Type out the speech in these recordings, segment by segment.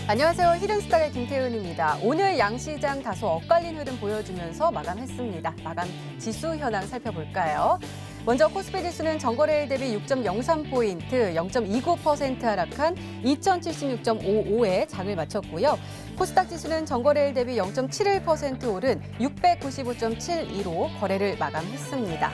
안녕하세요. 히든스탁의 김태은입니다. 오늘 양시장 다소 엇갈린 흐름 보여주면서 마감했습니다. 마감 지수 현황 살펴볼까요? 먼저 코스피 지수는 전거래일 대비 6.03포인트, 0.29% 하락한 2076.55에 장을 마쳤고요. 코스닥 지수는 전거래일 대비 0.71% 오른 695.72로 거래를 마감했습니다.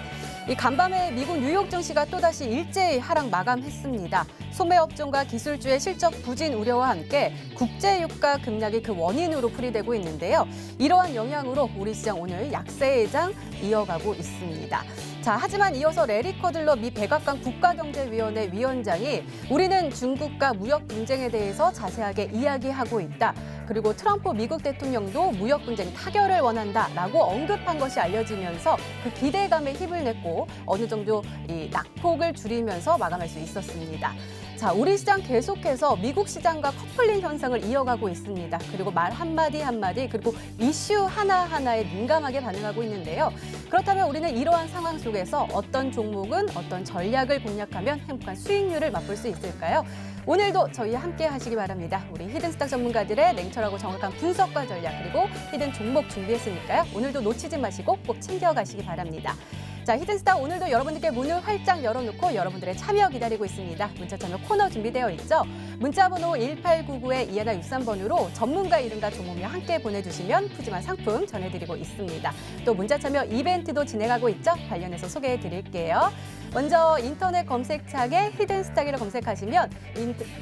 이 간밤에 미국 뉴욕 증시가 또다시 일제히 하락 마감했습니다. 소매업종과 기술주의 실적 부진 우려와 함께 국제유가 급락이 그 원인으로 풀이되고 있는데요. 이러한 영향으로 우리 시장 오늘 약세의 장 이어가고 있습니다. 자, 하지만 이어서 레리 커들러 미 백악관 국가경제위원회 위원장이 우리는 중국과 무역 분쟁에 대해서 자세하게 이야기하고 있다. 그리고 트럼프 미국 대통령도 무역 분쟁 타결을 원한다라고 언급한 것이 알려지면서 그 기대감에 힘을 냈고 어느 정도 이 낙폭을 줄이면서 마감할 수 있었습니다. 자, 우리 시장 계속해서 미국 시장과 커플링 현상을 이어가고 있습니다. 그리고 말 한마디 한마디 그리고 이슈 하나하나에 민감하게 반응하고 있는데요. 그렇다면 우리는 이러한 상황 속에서 어떤 종목은 어떤 전략을 공략하면 행복한 수익률을 맛볼 수 있을까요? 오늘도 저희와 함께 하시기 바랍니다. 우리 히든스탁 전문가들의 냉철하고 정확한 분석과 전략 그리고 히든 종목 준비했으니까요. 오늘도 놓치지 마시고 꼭 챙겨가시기 바랍니다. 자, 히든스탁 오늘도 여러분들께 문을 활짝 열어놓고 여러분들의 참여 기다리고 있습니다. 문자 참여 코너 준비되어 있죠? 문자번호 1899-2163번으로 전문가 이름과 종목명 함께 보내주시면 푸짐한 상품 전해드리고 있습니다. 또 문자 참여 이벤트도 진행하고 있죠? 관련해서 소개해드릴게요. 먼저 인터넷 검색창에 히든스탁이라 검색하시면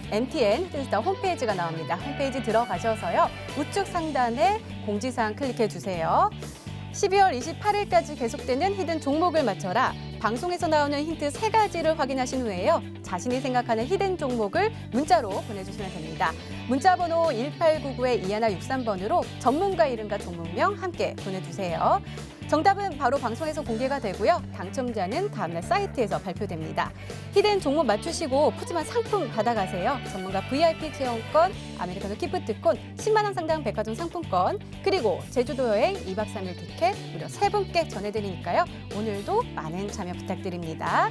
MTN 히든스탁 홈페이지가 나옵니다. 홈페이지 들어가셔서요. 우측 상단에 공지사항 클릭해주세요. 12월 28일까지 계속되는 히든 종목을 맞춰라. 방송에서 나오는 힌트 3가지를 확인하신 후에요. 자신이 생각하는 히든 종목을 문자로 보내주시면 됩니다. 문자번호 1899-2163번으로 전문가 이름과 종목명 함께 보내주세요. 정답은 바로 방송에서 공개가 되고요. 당첨자는 다음날 사이트에서 발표됩니다. 히든 종목 맞추시고 푸짐한 상품 받아가세요. 전문가 VIP 체험권, 아메리카노 기프트콘, 10만 원 상당 백화점 상품권, 그리고 제주도 여행 2박 3일 티켓 무려 3분께 전해드리니까요. 오늘도 많은 참여 부탁드립니다.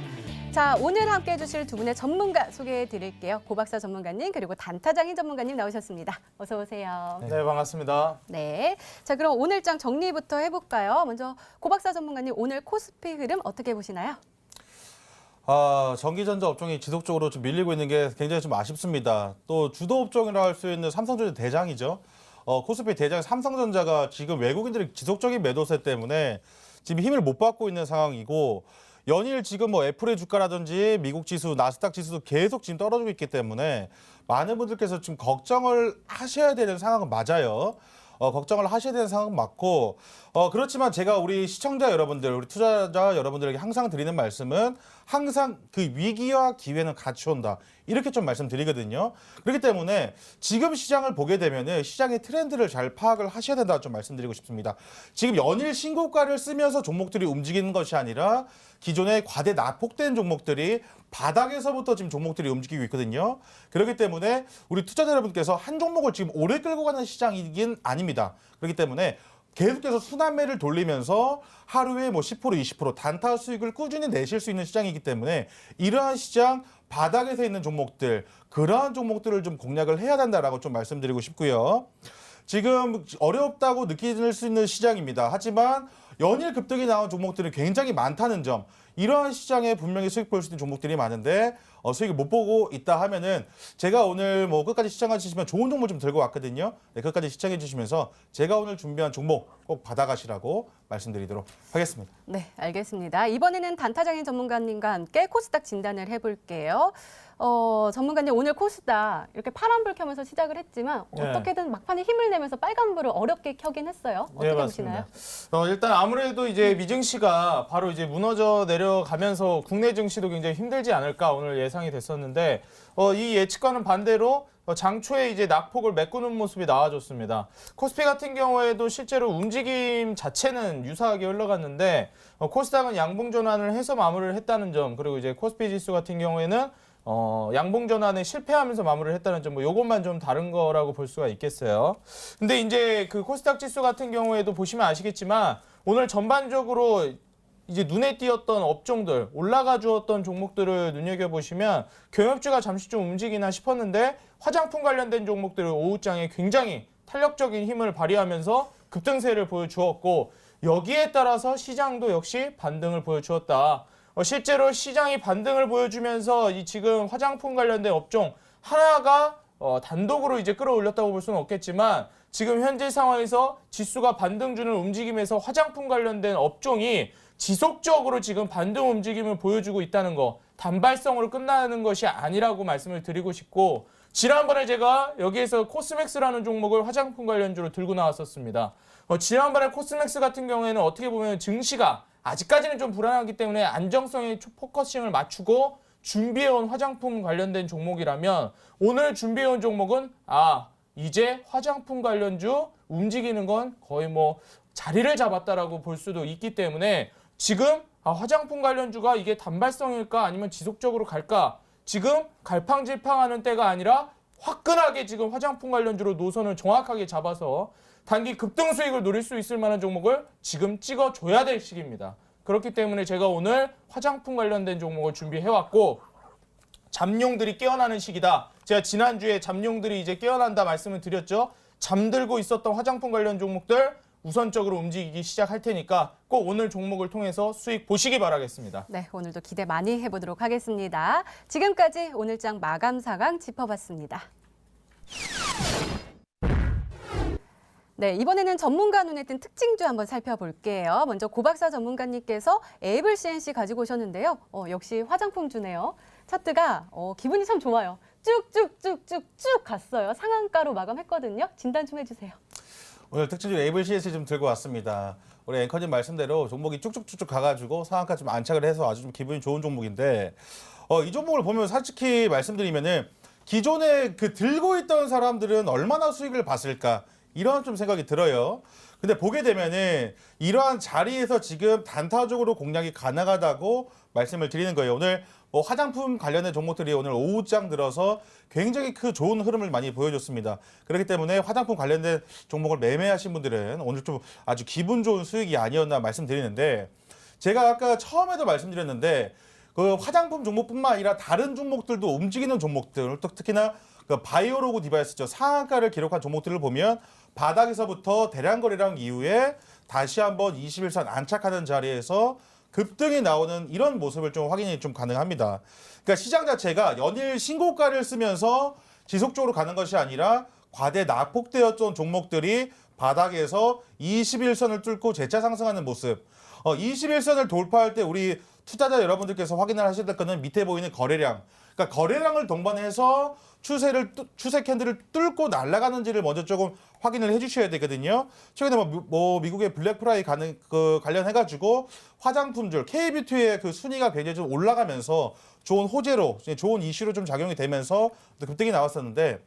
자, 오늘 함께해 주실 두 분의 전문가 소개해 드릴게요. 고박사 전문가님 그리고 단타장인 전문가님 나오셨습니다. 어서 오세요. 네, 반갑습니다. 네, 자 그럼 오늘장 정리부터 해볼까요? 먼저 고박사 전문가님 오늘 코스피 흐름 어떻게 보시나요? 전기전자 업종이 지속적으로 좀 밀리고 있는 게 굉장히 좀 아쉽습니다. 또 주도 업종이라 할 수 있는 삼성전자 대장이죠. 코스피 대장 삼성전자가 지금 외국인들의 지속적인 매도세 때문에 지금 힘을 못 받고 있는 상황이고 연일 지금 뭐 애플의 주가라든지 미국 지수, 나스닥 지수도 계속 지금 떨어지고 있기 때문에 많은 분들께서 좀 걱정을 하셔야 되는 상황은 맞아요. 걱정을 하셔야 되는 상황은 맞고 그렇지만 제가 우리 시청자 여러분들, 우리 투자자 여러분들에게 항상 드리는 말씀은 항상 그 위기와 기회는 같이 온다. 이렇게 좀 말씀드리거든요. 그렇기 때문에 지금 시장을 보게 되면은 시장의 트렌드를 잘 파악을 하셔야 된다 좀 말씀드리고 싶습니다. 지금 연일 신고가를 쓰면서 종목들이 움직이는 것이 아니라 기존의 과대 낙폭된 종목들이 바닥에서부터 지금 종목들이 움직이고 있거든요. 그렇기 때문에 우리 투자자 여러분께서 한 종목을 지금 오래 끌고 가는 시장이긴 아닙니다. 그렇기 때문에 계속해서 순환매를 돌리면서 하루에 뭐 10%, 20% 단타 수익을 꾸준히 내실 수 있는 시장이기 때문에 이러한 시장 바닥에서 있는 종목들, 그러한 종목들을 좀 공략을 해야 된다라고 좀 말씀드리고 싶고요. 지금 어렵다고 느낄 수 있는 시장입니다. 하지만 연일 급등이 나온 종목들이 굉장히 많다는 점, 이러한 시장에 분명히 수익 볼 수 있는 종목들이 많은데 수익을 못 보고 있다 하면은 제가 오늘 뭐 끝까지 시청해 주시면 좋은 종목 좀 들고 왔거든요. 네, 끝까지 시청해 주시면서 제가 오늘 준비한 종목 꼭 받아가시라고 말씀드리도록 하겠습니다. 네, 알겠습니다. 이번에는 단타장인 전문가님과 함께 코스닥 진단을 해볼게요. 전문가님 오늘 코스닥 이렇게 파란불 켜면서 시작을 했지만 어떻게든 막판에 힘을 내면서 빨간불을 어렵게 켜긴 했어요. 어떻게 보시나요? 일단 아무래도 이제 미증시가 바로 이제 무너져 내려가면서 국내 증시도 굉장히 힘들지 않을까 오늘 예상이 됐었는데 이 예측과는 반대로 장초에 이제 낙폭을 메꾸는 모습이 나와줬습니다. 코스피 같은 경우에도 실제로 움직임 자체는 유사하게 흘러갔는데 코스닥은 양봉 전환을 해서 마무리를 했다는 점, 그리고 이제 코스피 지수 같은 경우에는 양봉 전환에 실패하면서 마무리를 했다는 점, 요것만 좀 다른 거라고 볼 수가 있겠어요. 근데 이제 그 코스닥 지수 같은 경우에도 보시면 아시겠지만 오늘 전반적으로 이제 눈에 띄었던 업종들, 올라가 주었던 종목들을 눈여겨보시면 경협주가 잠시 좀 움직이나 싶었는데 화장품 관련된 종목들을 오후장에 굉장히 탄력적인 힘을 발휘하면서 급등세를 보여주었고 여기에 따라서 시장도 역시 반등을 보여주었다. 실제로 시장이 반등을 보여주면서 이 지금 화장품 관련된 업종 하나가 단독으로 이제 끌어올렸다고 볼 수는 없겠지만 지금 현재 상황에서 지수가 반등주는 움직임에서 화장품 관련된 업종이 지속적으로 지금 반등 움직임을 보여주고 있다는 거, 단발성으로 끝나는 것이 아니라고 말씀을 드리고 싶고 지난번에 제가 여기에서 코스맥스라는 종목을 화장품 관련주로 들고 나왔었습니다. 지난번에 코스맥스 같은 경우에는 어떻게 보면 증시가 아직까지는 좀 불안하기 때문에 안정성에 포커싱을 맞추고 준비해온 화장품 관련된 종목이라면 오늘 준비해온 종목은 이제 화장품 관련주 움직이는 건 거의 뭐 자리를 잡았다라고 볼 수도 있기 때문에 지금 화장품 관련주가 이게 단발성일까 아니면 지속적으로 갈까? 지금 갈팡질팡하는 때가 아니라 화끈하게 지금 화장품 관련주로 노선을 정확하게 잡아서 단기 급등 수익을 노릴 수 있을 만한 종목을 지금 찍어줘야 될 시기입니다. 그렇기 때문에 제가 오늘 화장품 관련된 종목을 준비해왔고 잠룡들이 깨어나는 시기다. 제가 지난주에 잠룡들이 이제 깨어난다 말씀을 드렸죠. 잠들고 있었던 화장품 관련 종목들 우선적으로 움직이기 시작할 테니까 꼭 오늘 종목을 통해서 수익 보시기 바라겠습니다. 네, 오늘도 기대 많이 해보도록 하겠습니다. 지금까지 오늘장 마감 상황 짚어봤습니다. 네, 이번에는 전문가 눈에 띈 특징주 한번 살펴볼게요. 먼저 고박사 전문가님께서 에이블 CNC 가지고 오셨는데요. 역시 화장품주네요. 차트가 기분이 참 좋아요. 쭉쭉쭉쭉쭉 갔어요. 상한가로 마감했거든요. 진단 좀 해주세요. 오늘 특징주 에이블 CS 좀 들고 왔습니다. 우리 앵커님 말씀대로 종목이 쭉쭉쭉쭉 가가지고 상한가 좀 안착을 해서 아주 좀 기분이 좋은 종목인데 이 종목을 보면 솔직히 말씀드리면은 기존에 그 들고 있던 사람들은 얼마나 수익을 봤을까 이런 좀 생각이 들어요. 근데 보게 되면은 이러한 자리에서 지금 단타적으로 공략이 가능하다고 말씀을 드리는 거예요. 오늘 화장품 관련된 종목들이 오늘 오후장 들어서 굉장히 좋은 흐름을 많이 보여줬습니다. 그렇기 때문에 화장품 관련된 종목을 매매하신 분들은 오늘 좀 아주 기분 좋은 수익이 아니었나 말씀드리는데 제가 아까 처음에도 말씀드렸는데 그 화장품 종목뿐만 아니라 다른 종목들도 움직이는 종목들 특히나 그 바이오로그 디바이스죠. 상한가를 기록한 종목들을 보면 바닥에서부터 대량 거래량 이후에 다시 한번 21선 안착하는 자리에서 급등이 나오는 이런 모습을 좀 확인이 좀 가능합니다. 그러니까 시장 자체가 연일 신고가를 쓰면서 지속적으로 가는 것이 아니라 과대 낙폭되었던 종목들이 바닥에서 21선을 뚫고 재차 상승하는 모습. 21선을 돌파할 때 우리 투자자 여러분들께서 확인을 하셔야 될 거는 밑에 보이는 거래량. 그러니까 거래량을 동반해서 추세 캔들을 뚫고 날아가는지를 먼저 조금 확인을 해주셔야 되거든요. 최근에 미국의 블랙 프라이 관련해가지고 화장품줄 K뷰티의 그 순위가 굉장히 좀 올라가면서 좋은 호재로 좋은 이슈로 좀 작용이 되면서 급등이 나왔었는데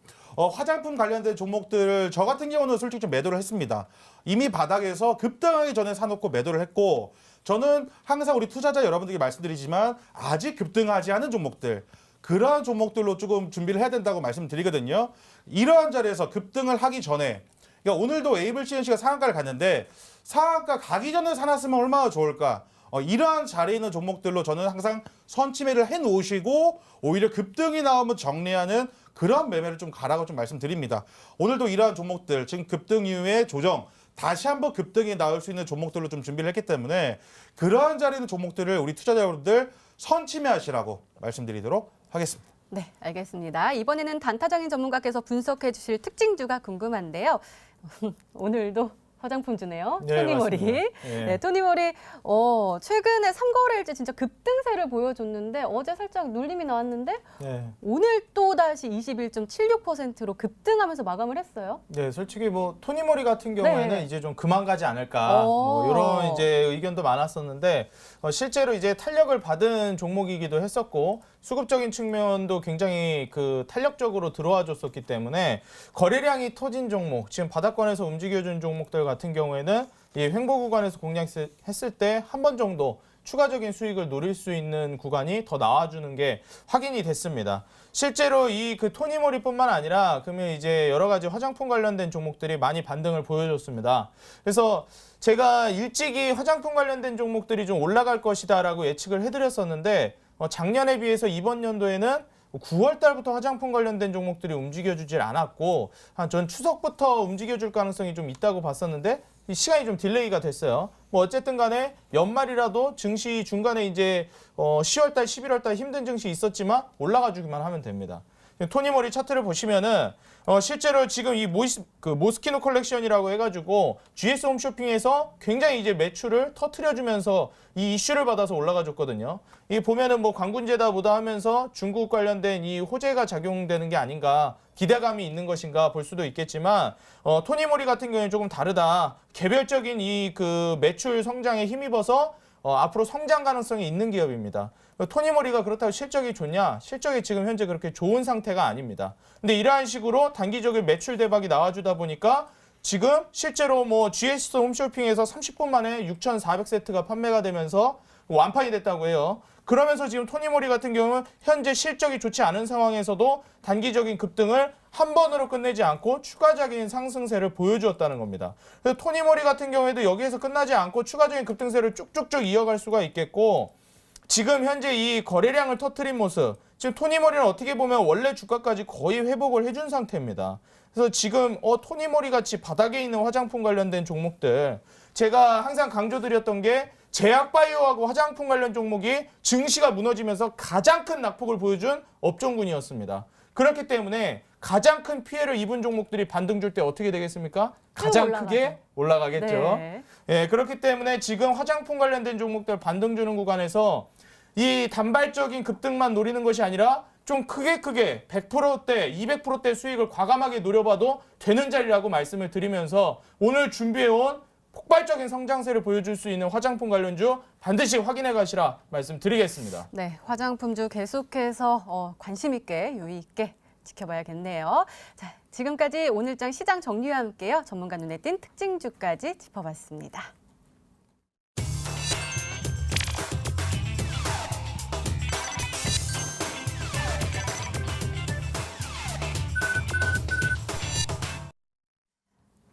화장품 관련된 종목들 저 같은 경우는 솔직히 좀 매도를 했습니다. 이미 바닥에서 급등하기 전에 사놓고 매도를 했고 저는 항상 우리 투자자 여러분들께 말씀드리지만 아직 급등하지 않은 종목들 그러한 종목들로 조금 준비를 해야 된다고 말씀드리거든요. 이러한 자리에서 급등을 하기 전에 그러니까 오늘도 에이블 CNC가 상한가를 갔는데 상한가 가기 전에 사놨으면 얼마나 좋을까. 이러한 자리에 있는 종목들로 저는 항상 선침해를 해놓으시고 오히려 급등이 나오면 정리하는 그런 매매를 좀 가라고 좀 말씀드립니다. 오늘도 이러한 종목들 지금 급등 이후에 조정 다시 한번 급등이 나올 수 있는 종목들로 좀 준비를 했기 때문에 그러한 자리에 있는 종목들을 우리 투자자 여러분들 선침해하시라고 말씀드리도록 하겠습니다. 네, 알겠습니다. 이번에는 단타장인 전문가께서 분석해 주실 특징주가 궁금한데요. 오늘도 화장품주네요. 네, 토니모리. 맞습니다. 네, 토니모리 최근에 3거래일째 진짜 급등세를 보여줬는데 어제 살짝 눌림이 나왔는데 네. 오늘 또 다시 21.76%로 급등하면서 마감을 했어요. 네, 솔직히 토니모리 같은 경우에는 네. 이제 좀 그만 가지 않을까 이런 이제 의견도 많았었는데 실제로 이제 탄력을 받은 종목이기도 했었고 수급적인 측면도 굉장히 탄력적으로 들어와 줬었기 때문에 거래량이 터진 종목, 지금 바닥권에서 움직여준 종목들 같은 경우에는 이 횡보 구간에서 공략했을 때 한 번 정도 추가적인 수익을 노릴 수 있는 구간이 더 나와주는 게 확인이 됐습니다. 실제로 이 그 토니모리뿐만 아니라 그러면 이제 여러 가지 화장품 관련된 종목들이 많이 반등을 보여줬습니다. 그래서 제가 일찍이 화장품 관련된 종목들이 좀 올라갈 것이다라고 예측을 해드렸었는데 작년에 비해서 이번 연도에는 9월 달부터 화장품 관련된 종목들이 움직여주질 않았고 전 추석부터 움직여줄 가능성이 좀 있다고 봤었는데 이 시간이 좀 딜레이가 됐어요. 뭐 어쨌든 간에 연말이라도 증시 중간에 이제 10월 달, 11월 달 힘든 증시 있었지만 올라가 주기만 하면 됩니다. 토니모리 차트를 보시면은 실제로 지금 이 모스키노 컬렉션이라고 해가지고 GS 홈쇼핑에서 굉장히 이제 매출을 터트려주면서 이 이슈를 받아서 올라가 줬거든요. 이 보면은 뭐 광군제다 뭐다 하면서 중국 관련된 이 호재가 작용되는 게 아닌가 기대감이 있는 것인가 볼 수도 있겠지만 토니모리 같은 경우에는 조금 다르다. 개별적인 이 그 매출 성장에 힘입어서 앞으로 성장 가능성이 있는 기업입니다. 토니모리가 그렇다고 실적이 좋냐? 실적이 지금 현재 그렇게 좋은 상태가 아닙니다. 근데 이러한 식으로 단기적인 매출 대박이 나와주다 보니까 지금 실제로 뭐 GS 홈쇼핑에서 30분 만에 6,400세트가 판매가 되면서 완판이 됐다고 해요. 그러면서 지금 토니모리 같은 경우는 현재 실적이 좋지 않은 상황에서도 단기적인 급등을 한 번으로 끝내지 않고 추가적인 상승세를 보여주었다는 겁니다. 그래서 토니모리 같은 경우에도 여기에서 끝나지 않고 추가적인 급등세를 쭉쭉쭉 이어갈 수가 있겠고 지금 현재 이 거래량을 터트린 모습 지금 토니모리는 어떻게 보면 원래 주가까지 거의 회복을 해준 상태입니다. 그래서 지금 토니모리 같이 바닥에 있는 화장품 관련된 종목들 제가 항상 강조드렸던 게 제약바이오하고 화장품 관련 종목이 증시가 무너지면서 가장 큰 낙폭을 보여준 업종군이었습니다. 그렇기 때문에 가장 큰 피해를 입은 종목들이 반등 줄 때 어떻게 되겠습니까? 가장 크게 올라가겠죠. 네. 예, 그렇기 때문에 지금 화장품 관련된 종목들 반등 주는 구간에서 이 단발적인 급등만 노리는 것이 아니라 좀 크게 100%대, 200%대 수익을 과감하게 노려봐도 되는 자리라고 말씀을 드리면서 오늘 준비해온 폭발적인 성장세를 보여줄 수 있는 화장품 관련주 반드시 확인해 가시라 말씀드리겠습니다. 네, 화장품주 계속해서 관심 있게 유의 있게 지켜봐야겠네요. 자, 지금까지 오늘장 시장 정리와 함께요. 전문가 눈에 띈 특징주까지 짚어봤습니다.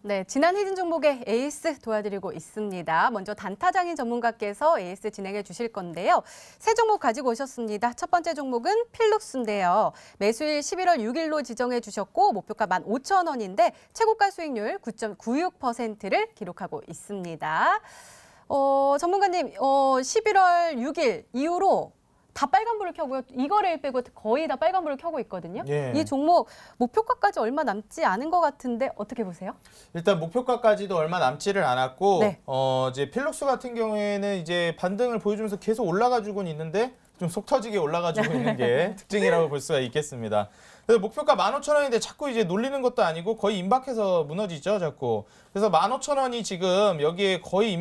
네, 지난 히든 종목의 에이스 도와드리고 있습니다. 먼저 단타장인 전문가께서 에이스 진행해 주실 건데요. 세 종목 가지고 오셨습니다. 첫 번째 종목은 필룩스인데요. 매수일 11월 6일로 지정해 주셨고 목표가 15,000원인데 최고가 수익률 9.96%를 기록하고 있습니다. 전문가님, 11월 6일 이후로 다 빨간불을 켜고요. 이거를 빼고 거의 다 빨간불을 켜고 있거든요. 예. 이 종목 목표가까지 얼마 남지 않은 것 같은데 어떻게 보세요? 일단 목표가까지도 얼마 남지를 않았고 네. 이제 필룩스 같은 경우에는 이제 반등을 보여주면서 계속 올라가주고는 있는데 좀 속 터지게 올라가지고 있는 게 특징이라고 볼 수가 있겠습니다. 그래서 목표가 15,000원인데 자꾸 이제 놀리는 것도 아니고 거의 임박해서 무너지죠, 자꾸. 그래서 15,000원이 지금 여기에 거의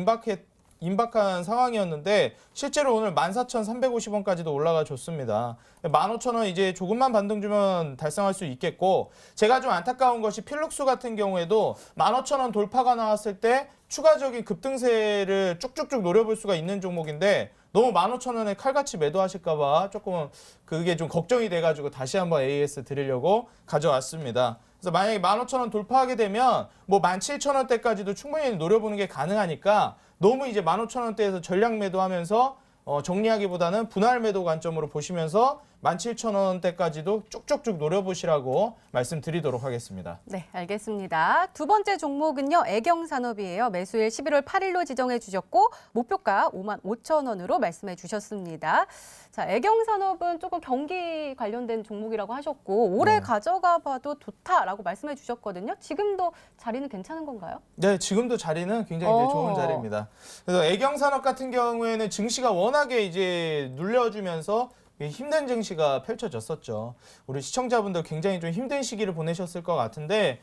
임박한 상황이었는데 실제로 오늘 14,350원까지도 올라가 줬습니다. 15,000원 이제 조금만 반등 주면 달성할 수 있겠고 제가 좀 안타까운 것이 필룩스 같은 경우에도 15,000원 돌파가 나왔을 때 추가적인 급등세를 쭉쭉쭉 노려볼 수가 있는 종목인데 너무 15,000원에 칼같이 매도하실까 봐 조금 그게 좀 걱정이 돼가지고 다시 한번 AS 드리려고 가져왔습니다. 그래서 만약에 15,000원 돌파하게 되면 뭐 17,000원대까지도 충분히 노려보는 게 가능하니까 너무 이제 15,000원대에서 전략 매도하면서 정리하기보다는 분할 매도 관점으로 보시면서 17,000원대까지도 쭉쭉쭉 노려보시라고 말씀드리도록 하겠습니다. 네, 알겠습니다. 두 번째 종목은요. 애경산업이에요. 매수일 11월 8일로 지정해 주셨고 목표가 55,000원으로 말씀해 주셨습니다. 자, 애경산업은 조금 경기 관련된 종목이라고 하셨고 올해 가져가 봐도 좋다라고 말씀해 주셨거든요. 지금도 자리는 괜찮은 건가요? 네, 지금도 자리는 굉장히 이제 좋은 자리입니다. 그래서 애경산업 같은 경우에는 증시가 워낙에 이제 눌려주면서 힘든 증시가 펼쳐졌었죠. 우리 시청자분들 굉장히 좀 힘든 시기를 보내셨을 것 같은데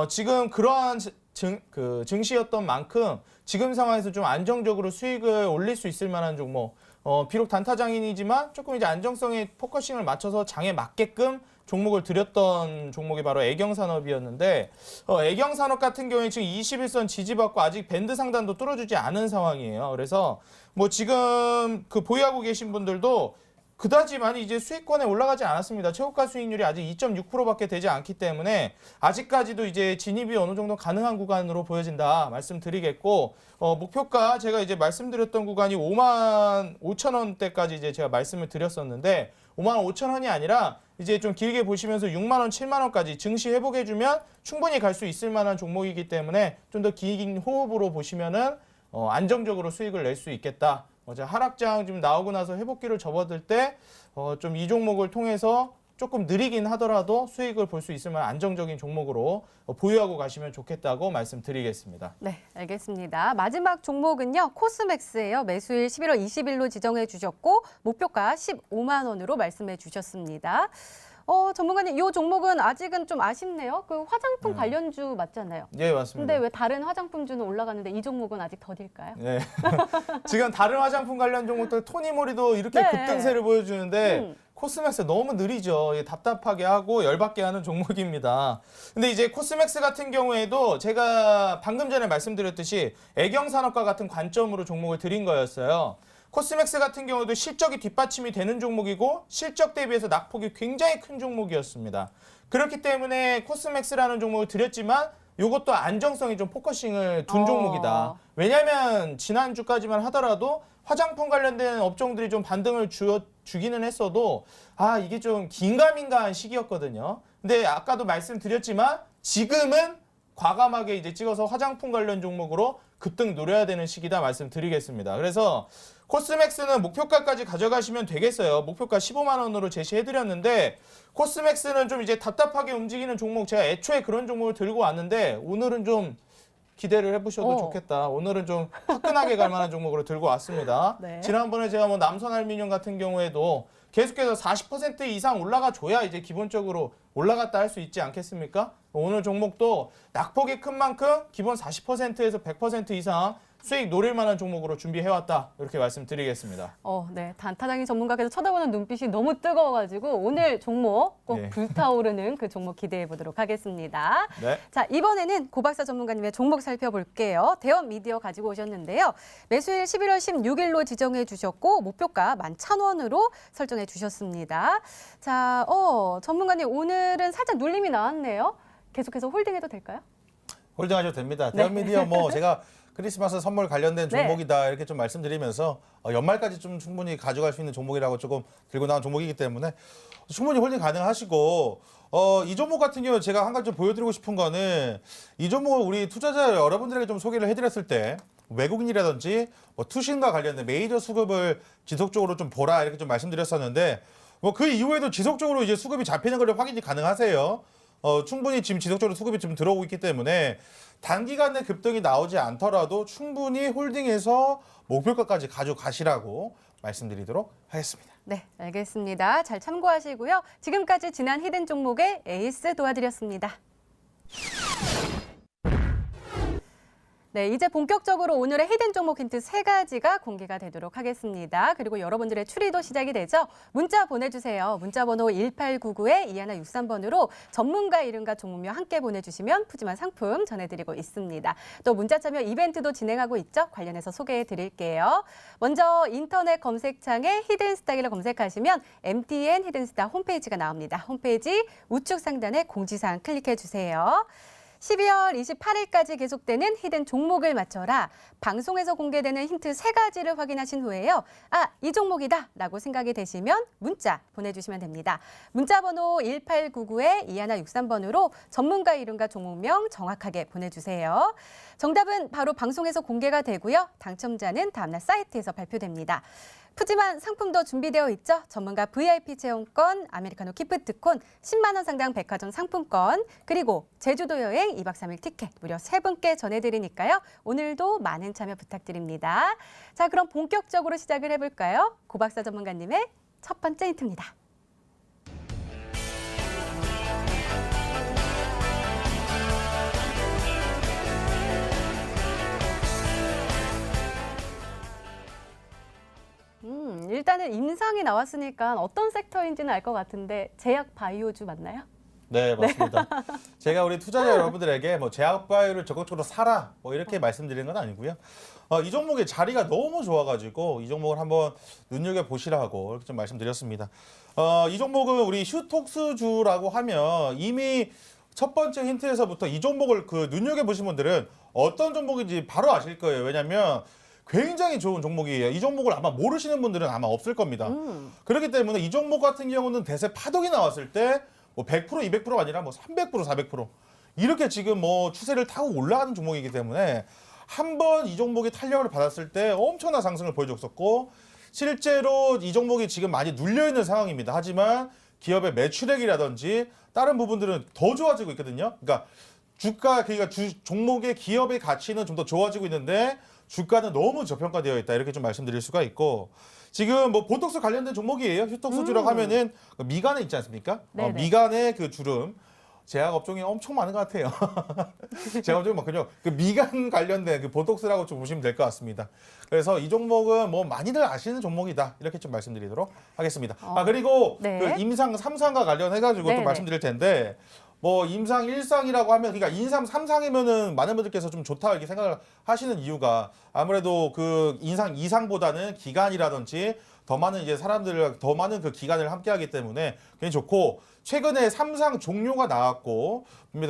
지금 그러한 증시였던 만큼 지금 상황에서 좀 안정적으로 수익을 올릴 수 있을 만한 종목 비록 단타장인이지만 조금 이제 안정성에 포커싱을 맞춰서 장에 맞게끔 종목을 들였던 종목이 바로 애경산업이었는데 애경산업 같은 경우에 지금 21선 지지받고 아직 밴드 상단도 뚫어주지 않은 상황이에요. 그래서 뭐 지금 그 보유하고 계신 분들도 그다지 많이 이제 수익권에 올라가지 않았습니다. 최고가 수익률이 아직 2.6%밖에 되지 않기 때문에 아직까지도 이제 진입이 어느 정도 가능한 구간으로 보여진다 말씀드리겠고 목표가 제가 이제 말씀드렸던 구간이 5만 5천 원대까지 이제 제가 말씀을 드렸었는데 5만 5천 원이 아니라 이제 좀 길게 보시면서 6만 원, 7만 원까지 증시 회복해주면 충분히 갈 수 있을 만한 종목이기 때문에 좀 더 긴 호흡으로 보시면은 안정적으로 수익을 낼 수 있겠다. 어제 하락장 좀 나오고 나서 회복기를 접어들 때 좀 이 종목을 통해서 조금 느리긴 하더라도 수익을 볼 수 있을 만한 안정적인 종목으로 보유하고 가시면 좋겠다고 말씀드리겠습니다. 네, 알겠습니다. 마지막 종목은요. 코스맥스예요. 매수일 11월 20일로 지정해 주셨고 목표가 15만 원으로 말씀해 주셨습니다. 전문가님, 이 종목은 아직은 좀 아쉽네요. 그 화장품 관련주 맞잖아요. 네, 맞습니다. 근데 왜 다른 화장품주는 올라가는데 이 종목은 아직 더딜까요? 네. 지금 다른 화장품 관련 종목들 토니모리도 이렇게 네. 급등세를 보여주는데 코스맥스 너무 느리죠. 답답하게 하고 열받게 하는 종목입니다. 근데 이제 코스맥스 같은 경우에도 제가 방금 전에 말씀드렸듯이 애경산업과 같은 관점으로 종목을 드린 거였어요. 코스맥스 같은 경우도 실적이 뒷받침이 되는 종목이고 실적 대비해서 낙폭이 굉장히 큰 종목이었습니다. 그렇기 때문에 코스맥스라는 종목을 드렸지만 이것도 안정성이 좀 포커싱을 둔 종목이다. 왜냐하면 지난주까지만 하더라도 화장품 관련된 업종들이 좀 반등을 주기는 했어도 이게 좀 긴가민가한 시기였거든요. 근데 아까도 말씀드렸지만 지금은 과감하게 이제 찍어서 화장품 관련 종목으로 급등 노려야 되는 시기다 말씀드리겠습니다. 그래서 코스맥스는 목표가까지 가져가시면 되겠어요. 목표가 15만 원으로 제시해드렸는데 코스맥스는 좀 이제 답답하게 움직이는 종목, 제가 애초에 그런 종목을 들고 왔는데 오늘은 좀 기대를 해보셔도 좋겠다. 오늘은 좀 화끈하게 갈 만한 종목으로 들고 왔습니다. 네. 지난번에 제가 뭐 남선알미늄 같은 경우에도 계속해서 40% 이상 올라가 줘야 이제 기본적으로 올라갔다 할 수 있지 않겠습니까? 오늘 종목도 낙폭이 큰 만큼 기본 40%에서 100% 이상 수익 노릴 만한 종목으로 준비해왔다. 이렇게 말씀드리겠습니다. 네. 단타장인 전문가께서 쳐다보는 눈빛이 너무 뜨거워가지고 오늘 종목 꼭 네. 불타오르는 그 종목 기대해 보도록 하겠습니다. 네. 자, 이번에는 고박사 전문가님의 종목 살펴볼게요. 대원 미디어 가지고 오셨는데요. 매수일 11월 16일로 지정해 주셨고 목표가 11,000원으로 설정해 주셨습니다. 자, 전문가님 오늘은 살짝 눌림이 나왔네요. 계속해서 홀딩해도 될까요? 홀딩하셔도 됩니다. 대한미디어 뭐 제가 크리스마스 선물 관련된 네. 종목이다 이렇게 좀 말씀드리면서 연말까지 좀 충분히 가져갈 수 있는 종목이라고 조금 들고 나온 종목이기 때문에 충분히 홀딩 가능하시고 이 종목 같은 경우 제가 한 가지 좀 보여드리고 싶은 거는 이 종목을 우리 투자자 여러분들에게 좀 소개를 해드렸을 때 외국인이라든지 뭐 투신과 관련된 메이저 수급을 지속적으로 좀 보라 이렇게 좀 말씀드렸었는데 뭐 그 이후에도 지속적으로 이제 수급이 잡히는 걸 확인이 가능하세요. 충분히 지금 지속적으로 수급이 좀 들어오고 있기 때문에 단기간에 급등이 나오지 않더라도 충분히 홀딩해서 목표가까지 가져가시라고 말씀드리도록 하겠습니다. 네, 알겠습니다. 잘 참고하시고요. 지금까지 지난 히든 종목의 에이스 도와드렸습니다. 네, 이제 본격적으로 오늘의 히든 종목 힌트 3가지가 공개가 되도록 하겠습니다. 그리고 여러분들의 추리도 시작이 되죠. 문자 보내주세요. 문자 번호 1899-2163번으로 전문가 이름과 종목명 함께 보내주시면 푸짐한 상품 전해드리고 있습니다. 또 문자 참여 이벤트도 진행하고 있죠. 관련해서 소개해드릴게요. 먼저 인터넷 검색창에 히든스타기를 검색하시면 MTN 히든스타 홈페이지가 나옵니다. 홈페이지 우측 상단에 공지사항 클릭해주세요. 12월 28일까지 계속되는 히든 종목을 맞춰라. 방송에서 공개되는 힌트 3가지를 확인하신 후에요. 이 종목이다 라고 생각이 되시면 문자 보내주시면 됩니다. 문자 번호 1899-2163번으로 전문가 이름과 종목명 정확하게 보내주세요. 정답은 바로 방송에서 공개가 되고요. 당첨자는 다음날 사이트에서 발표됩니다. 푸짐한 상품도 준비되어 있죠. 전문가 VIP 체험권, 아메리카노 기프트콘, 10만 원 상당 백화점 상품권, 그리고 제주도 여행 2박 3일 티켓 무려 3분께 전해드리니까요. 오늘도 많은 참여 부탁드립니다. 자, 그럼 본격적으로 시작을 해볼까요? 고박사 전문가님의 첫 번째 힌트입니다. 일단은 임상이 나왔으니까 어떤 섹터인지는 알 것 같은데 제약 바이오주 맞나요? 네, 맞습니다. 제가 우리 투자자 여러분들에게 뭐 제약바이오를 적극적으로 사라 뭐 이렇게 말씀드리는 건 아니고요. 이 종목의 자리가 너무 좋아가지고 이 종목을 한번 눈여겨보시라고 이렇게 좀 말씀드렸습니다. 이 종목은 우리 휴톡스주라고 하면 이미 첫 번째 힌트에서부터 이 종목을 그 눈여겨보신 분들은 어떤 종목인지 바로 아실 거예요. 왜냐하면 굉장히 좋은 종목이에요. 이 종목을 아마 모르시는 분들은 아마 없을 겁니다. 그렇기 때문에 이 종목 같은 경우는 대세 파동이 나왔을 때 뭐 100%, 200%가 아니라 뭐 300%, 400% 이렇게 지금 뭐 추세를 타고 올라가는 종목이기 때문에 한번 이 종목이 탄력을 받았을 때 엄청난 상승을 보여줬었고 실제로 이 종목이 지금 많이 눌려 있는 상황입니다. 하지만 기업의 매출액이라든지 다른 부분들은 더 좋아지고 있거든요. 그러니까 그러니까 종목의 기업의 가치는 좀 더 좋아지고 있는데 주가는 너무 저평가되어 있다. 이렇게 좀 말씀드릴 수가 있고 지금 뭐 보톡스 관련된 종목이에요. 휴톡스주라고 하면은 미간에 있지 않습니까? 미간의 그 주름. 제약 업종이 엄청 많은 것 같아요. 제약 업종이 많군요. 그 미간 관련된 그 보톡스라고 좀 보시면 될 것 같습니다. 그래서 이 종목은 뭐 많이들 아시는 종목이다. 이렇게 좀 말씀드리도록 하겠습니다. 그리고 네. 그 임상 3상과 관련해가지고 네네. 또 말씀드릴 텐데 뭐 임상 1상이라고 하면 그러니까 임상 3상이면은 많은 분들께서 좀 좋다 이렇게 생각을 하시는 이유가 아무래도 그 임상 2상보다는 기간이라든지 더 많은 이제 사람들과 더 많은 그 기간을 함께하기 때문에 굉장히 좋고 최근에 3상 종료가 나왔고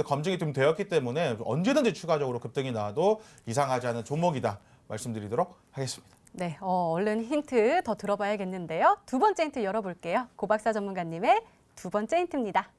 검증이 좀 되었기 때문에 언제든지 추가적으로 급등이 나와도 이상하지 않은 종목이다 말씀드리도록 하겠습니다. 네, 얼른 힌트 더 들어봐야겠는데요. 두 번째 힌트 열어볼게요. 고박사 전문가님의 두 번째 힌트입니다.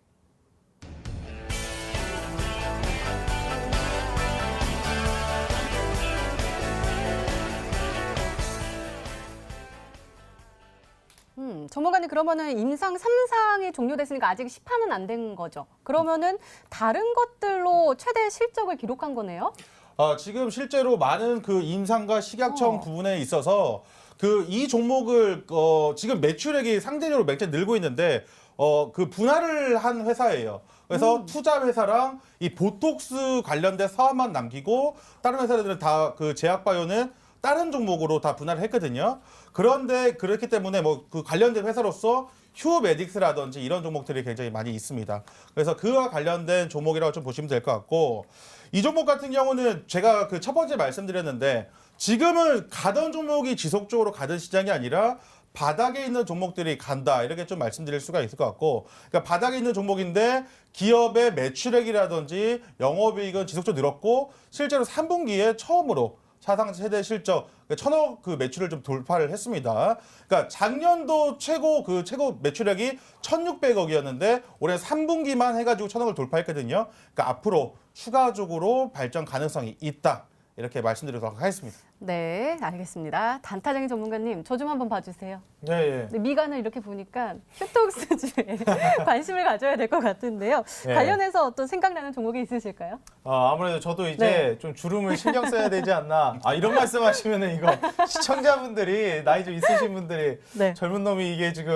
전문가님 그러면은 임상 3상이 종료됐으니까 아직 시판은 안 된 거죠. 그러면은 다른 것들로 최대 실적을 기록한 거네요. 지금 실제로 많은 그 임상과 식약청 부분에 있어서 그 이 종목을 지금 매출액이 상대적으로 굉장히 늘고 있는데 그 분할을 한 회사예요. 그래서 투자 회사랑 이 보톡스 관련된 사업만 남기고 다른 회사들은 다 그 제약바이오는 다른 종목으로 다 분할을 했거든요. 그런데 그렇기 때문에 뭐 그 관련된 회사로서 휴메딕스라든지 이런 종목들이 굉장히 많이 있습니다. 그래서 그와 관련된 종목이라고 좀 보시면 될 것 같고 이 종목 같은 경우는 제가 그 첫 번째 말씀드렸는데 지금은 가던 종목이 지속적으로 가던 시장이 아니라 바닥에 있는 종목들이 간다 이렇게 좀 말씀드릴 수가 있을 것 같고 그러니까 바닥에 있는 종목인데 기업의 매출액이라든지 영업이익은 지속적으로 늘었고 실제로 3분기에 처음으로 사상 최대 실적 1,000억 그 매출을 좀 돌파를 했습니다. 그러니까 작년도 최고 매출액이 1,600억이었는데 올해 3분기만 해가지고 1,000억을 돌파했거든요. 그러니까 앞으로 추가적으로 발전 가능성이 있다. 이렇게 말씀드리도록 하겠습니다. 네, 알겠습니다. 단타쟁이 전문가님, 저 좀 한번 봐주세요. 네. 근데 미간을 이렇게 보니까 휴톡스주에 관심을 가져야 될 것 같은데요. 네. 관련해서 어떤 생각나는 종목이 있으실까요? 아무래도 저도 이제 네. 좀 주름을 신경 써야 되지 않나. 이런 말씀하시면은 이거 시청자분들이 나이 좀 있으신 분들이 네. 젊은 놈이 이게 지금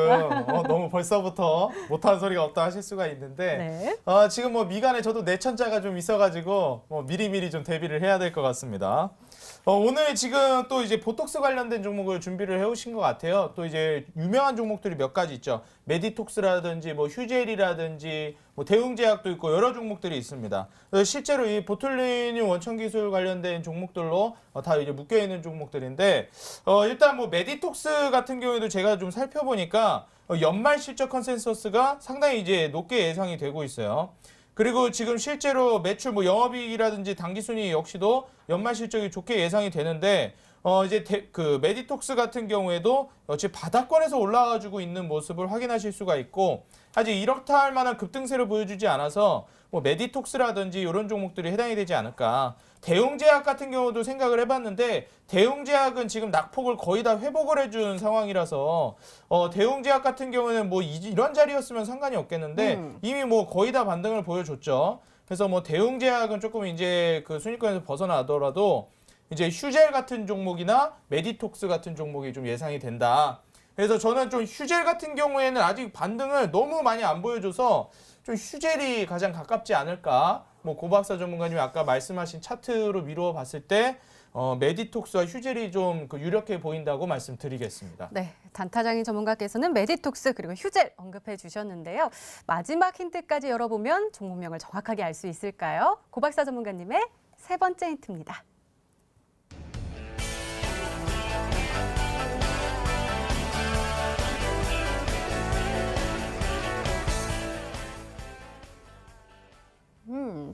너무 벌써부터 못하는 소리가 없다 하실 수가 있는데 네. 지금 뭐 미간에 저도 내천자가 좀 있어가지고 미리미리 좀 대비를 해야 될 것 같습니다. 오늘 지금 또 이제 보톡스 관련된 종목을 준비를 해오신 것 같아요. 또 이제 유명한 종목들이 몇 가지 있죠. 메디톡스라든지 뭐 휴젤이라든지 뭐 대웅제약도 있고 여러 종목들이 있습니다. 그래서 실제로 이 보툴리늄 원천기술 관련된 종목들로 다 이제 묶여 있는 종목들인데 일단 뭐 메디톡스 같은 경우에도 제가 좀 살펴보니까 연말 실적 컨센서스가 상당히 이제 높게 예상이 되고 있어요. 그리고 지금 실제로 매출 뭐 영업이익이라든지 당기순이 역시도 연말 실적이 좋게 예상이 되는데 이제 그 메디톡스 같은 경우에도 지금 바닥권에서 올라와주고 있는 모습을 확인하실 수가 있고 아직 이렇다 할 만한 급등세를 보여주지 않아서 뭐 메디톡스라든지 이런 종목들이 해당이 되지 않을까. 대웅제약 같은 경우도 생각을 해봤는데 대웅제약은 지금 낙폭을 거의 다 회복을 해준 상황이라서 대웅제약 같은 경우는 뭐 이런 자리였으면 상관이 없겠는데 이미 뭐 거의 다 반등을 보여줬죠. 그래서 뭐 대웅제약은 조금 이제 그 순위권에서 벗어나더라도 이제 휴젤 같은 종목이나 메디톡스 같은 종목이 좀 예상이 된다. 그래서 저는 좀 휴젤 같은 경우에는 아직 반등을 너무 많이 안 보여줘서 좀 휴젤이 가장 가깝지 않을까. 뭐 고박사 전문가님이 아까 말씀하신 차트로 미루어 봤을 때 메디톡스와 휴젤이 좀 유력해 보인다고 말씀드리겠습니다. 네, 단타장인 전문가께서는 메디톡스 그리고 휴젤 언급해 주셨는데요. 마지막 힌트까지 열어보면 종목명을 정확하게 알 수 있을까요? 고박사 전문가님의 세 번째 힌트입니다.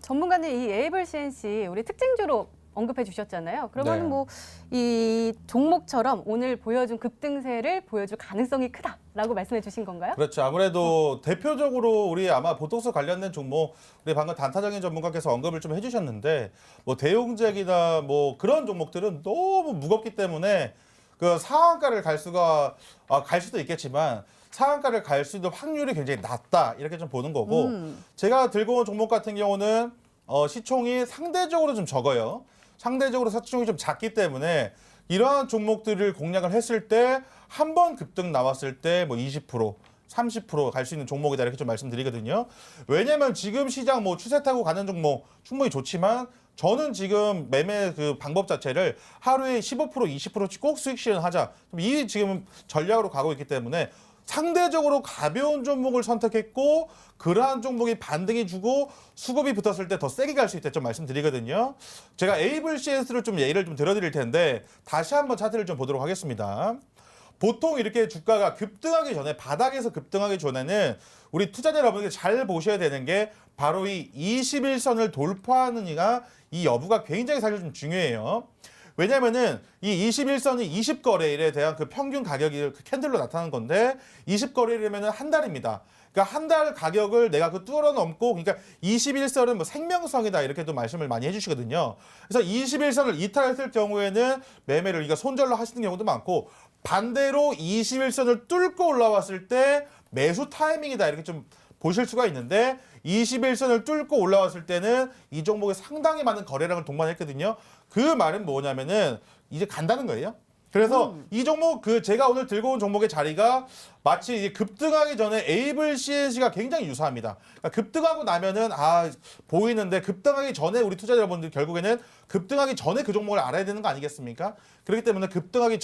전문가님 이 에이블 CNC 우리 특징주로 언급해 주셨잖아요. 그러면 네. 뭐 이 종목처럼 오늘 보여준 급등세를 보여줄 가능성이 크다라고 말씀해 주신 건가요? 그렇죠. 아무래도 대표적으로 우리 아마 보톡스 관련된 종목, 우리 방금 단타장인 전문가께서 언급을 좀 해주셨는데, 뭐 대웅잭이나 뭐 그런 종목들은 너무 무겁기 때문에 그 상한가를 갈 수도 있겠지만 상한가를 갈 수 있는 확률이 굉장히 낮다 이렇게 좀 보는 거고, 제가 들고 온 종목 같은 경우는 시총이 상대적으로 좀 적어요. 상대적으로 시총이 좀 작기 때문에 이러한 종목들을 공략을 했을 때 한 번 급등 나왔을 때 뭐 20%, 30% 갈 수 있는 종목이다 이렇게 좀 말씀드리거든요. 왜냐면 지금 시장 뭐 추세 타고 가는 종목 충분히 좋지만 저는 지금 매매 그 방법 자체를 하루에 15%, 20%씩 꼭 수익 실현하자. 이 지금 전략으로 가고 있기 때문에 상대적으로 가벼운 종목을 선택했고 그러한 종목이 반등이 주고 수급이 붙었을 때 더 세게 갈 수 있다 좀 말씀드리거든요. 제가 에이블 CNC를 좀 예를 좀 들어드릴 텐데 다시 한번 차트를 좀 보도록 하겠습니다. 보통 이렇게 주가가 급등하기 전에 바닥에서 급등하기 전에는 우리 투자자 여러분들이 잘 보셔야 되는 게 바로 이 21선을 돌파하느냐 이 여부가 굉장히 사실 좀 중요해요. 왜냐면은 이 21선이 20거래일에 대한 그 평균 가격이 그 캔들로 나타나는 건데 20거래일이면은 한 달입니다. 그러니까 한 달 가격을 내가 그 뚫어 넘고 그러니까 21선은 뭐 생명성이다 이렇게도 말씀을 많이 해주시거든요. 그래서 21선을 이탈했을 경우에는 매매를 우리가 손절로 하시는 경우도 많고 반대로 21선을 뚫고 올라왔을 때 매수 타이밍이다 이렇게 좀 보실 수가 있는데 21선을 뚫고 올라왔을 때는 이 종목에 상당히 많은 거래량을 동반했거든요. 그 말은 뭐냐면은 이제 간다는 거예요. 그래서 이 종목 제가 오늘 들고 온 종목의 자리가 마치 이제 급등하기 전에 에이블 CNC가 굉장히 유사합니다. 그러니까 급등하고 나면은 보이는데 급등하기 전에 우리 투자자 여러분들 결국에는 급등하기 전에 그 종목을 알아야 되는 거 아니겠습니까? 그렇기 때문에 급등하기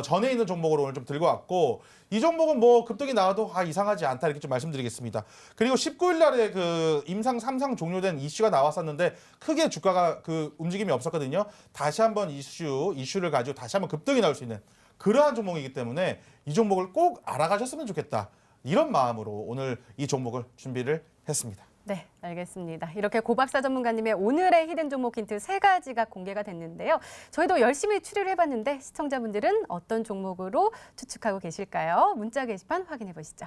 전에 있는 종목으로 오늘 좀 들고 왔고 이 종목은 뭐 급등이 나와도 이상하지 않다 이렇게 좀 말씀드리겠습니다. 그리고 19일 날에 그 임상 3상 종료된 이슈가 나왔었는데 크게 주가가 그 움직임이 없었거든요. 다시 한번 이슈를 가지고 다시 한번 급등이 나올 수 있는 그러한 종목이기 때문에 이 종목을 꼭 알아가셨으면 좋겠다. 이런 마음으로 오늘 이 종목을 준비를 했습니다. 네, 알겠습니다. 이렇게 고박사 전문가님의 오늘의 히든 종목 힌트 세 가지가 공개가 됐는데요. 저희도 열심히 추리를 해봤는데 시청자분들은 어떤 종목으로 추측하고 계실까요? 문자 게시판 확인해 보시죠.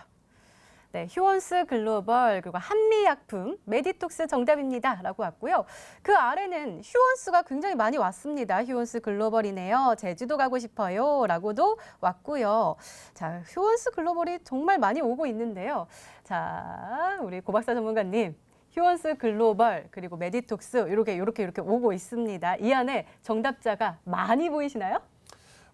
네, 휴원스 글로벌 그리고 한미약품, 메디톡스 정답입니다 라고 왔고요. 그 아래는 휴원스가 굉장히 많이 왔습니다. 휴원스 글로벌이네요. 제주도 가고 싶어요 라고도 왔고요. 자, 휴원스 글로벌이 정말 많이 오고 있는데요. 자, 우리 고박사 전문가님. 휴원스 글로벌 그리고 메디톡스 이렇게 오고 있습니다. 이 안에 정답자가 많이 보이시나요?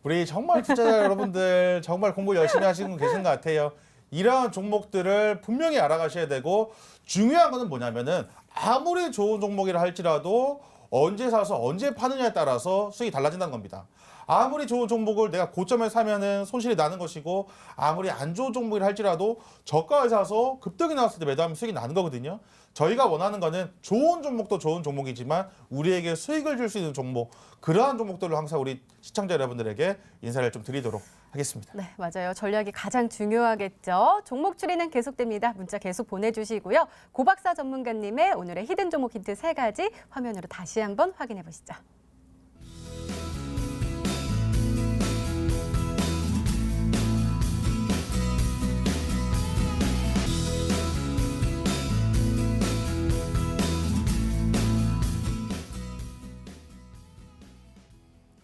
우리 정말 투자자 여러분들 정말 공부 열심히 하시고 계신 것 같아요. 이러한 종목들을 분명히 알아가셔야 되고 중요한 거는 뭐냐면은 아무리 좋은 종목이라 할지라도 언제 사서 언제 파느냐에 따라서 수익이 달라진다는 겁니다. 아무리 좋은 종목을 내가 고점에 사면은 손실이 나는 것이고 아무리 안 좋은 종목이라 할지라도 저가에 사서 급등이 나왔을 때 매도하면 수익이 나는 거거든요. 저희가 원하는 거는 좋은 종목도 좋은 종목이지만 우리에게 수익을 줄 수 있는 종목 그러한 종목들을 항상 우리 시청자 여러분들에게 인사를 좀 드리도록 하겠습니다. 네, 맞아요. 전략이 가장 중요하겠죠. 종목 추리는 계속됩니다. 문자 계속 보내주시고요. 고박사 전문가님의 오늘의 히든 종목 힌트 세 가지 화면으로 다시 한번 확인해 보시죠.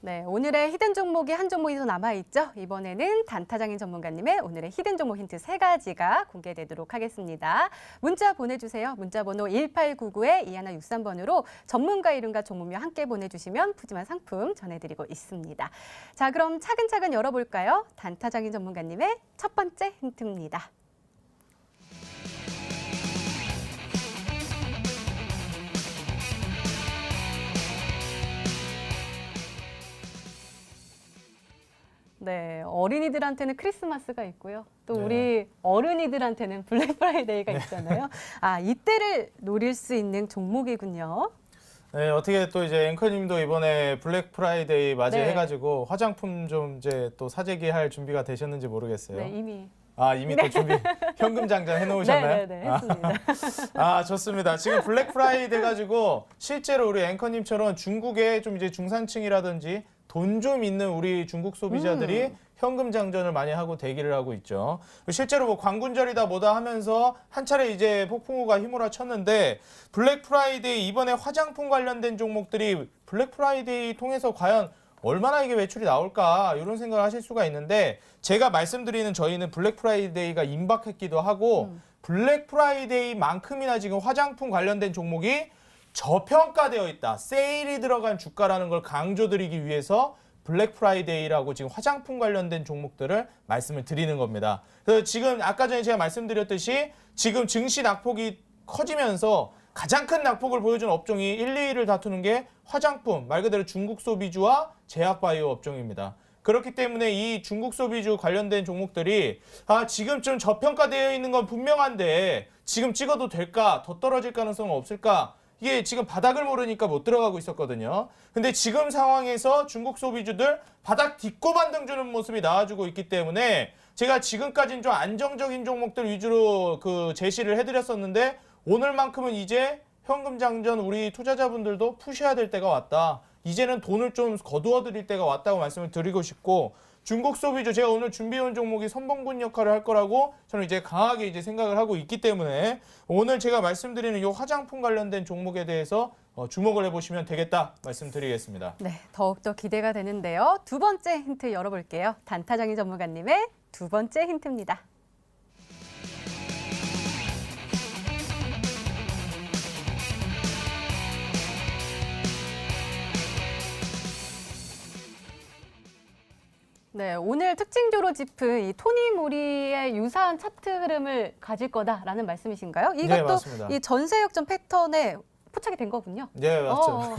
네, 오늘의 히든 종목이 한 종목이 더 남아있죠. 이번에는 단타장인 전문가님의 오늘의 히든 종목 힌트 세 가지가 공개되도록 하겠습니다. 문자 보내주세요. 문자번호 1899-2163번으로 전문가 이름과 종목명 함께 보내주시면 푸짐한 상품 전해드리고 있습니다. 자, 그럼 차근차근 열어볼까요? 단타장인 전문가님의 첫 번째 힌트입니다. 네, 어린이들한테는 크리스마스가 있고요. 또 네. 우리 어른이들한테는 블랙 프라이데이가 있잖아요. 아, 이때를 노릴 수 있는 종목이군요. 네, 어떻게 또 이제 앵커님도 이번에 블랙 프라이데이 맞이해가지고 네. 화장품 좀 이제 또 사재기할 준비가 되셨는지 모르겠어요. 네, 이미. 아, 이미 또 준비 현금 장전 해놓으셨나요? 네, 했습니다. 아, 좋습니다. 지금 블랙 프라이데이 가지고 실제로 우리 앵커님처럼 중국의 좀 이제 중산층이라든지 돈 좀 있는 우리 중국 소비자들이 현금 장전을 많이 하고 대기를 하고 있죠. 실제로 뭐 광군절이다 뭐다 하면서 한 차례 이제 폭풍우가 휘몰아쳤는데 블랙 프라이데이 이번에 화장품 관련된 종목들이 블랙 프라이데이 통해서 과연 얼마나 이게 매출이 나올까 이런 생각을 하실 수가 있는데 제가 말씀드리는 저희는 블랙 프라이데이가 임박했기도 하고 블랙 프라이데이만큼이나 지금 화장품 관련된 종목이 저평가되어 있다. 세일이 들어간 주가라는 걸 강조드리기 위해서 블랙 프라이데이라고 지금 화장품 관련된 종목들을 말씀을 드리는 겁니다. 그래서 지금 아까 전에 제가 말씀드렸듯이 지금 증시 낙폭이 커지면서 가장 큰 낙폭을 보여준 업종이 1, 2위를 다투는 게 화장품, 말 그대로 중국 소비주와 제약바이오 업종입니다. 그렇기 때문에 이 중국 소비주 관련된 종목들이 지금쯤 저평가되어 있는 건 분명한데 지금 찍어도 될까? 더 떨어질 가능성은 없을까? 이게 지금 바닥을 모르니까 못 들어가고 있었거든요. 근데 지금 상황에서 중국 소비주들 바닥 딛고 반등 주는 모습이 나와주고 있기 때문에 제가 지금까지는 좀 안정적인 종목들 위주로 제시를 해드렸었는데 오늘만큼은 이제 현금 장전 우리 투자자분들도 푸셔야 될 때가 왔다. 이제는 돈을 좀 거두어 드릴 때가 왔다고 말씀을 드리고 싶고 중국 소비주 제가 오늘 준비해온 종목이 선봉군 역할을 할 거라고 저는 이제 강하게 이제 생각을 하고 있기 때문에 오늘 제가 말씀드리는 이 화장품 관련된 종목에 대해서 주목을 해보시면 되겠다 말씀드리겠습니다. 네, 더욱더 기대가 되는데요. 두 번째 힌트 열어볼게요. 단타장인 전문가님의 두 번째 힌트입니다. 네, 오늘 특징주로 짚은 이 토니모리의 유사한 차트 흐름을 가질 거다라는 말씀이신가요? 네, 이것도 맞습니다. 이 전세 역전 패턴에 포착이 된 거군요. 네, 맞죠.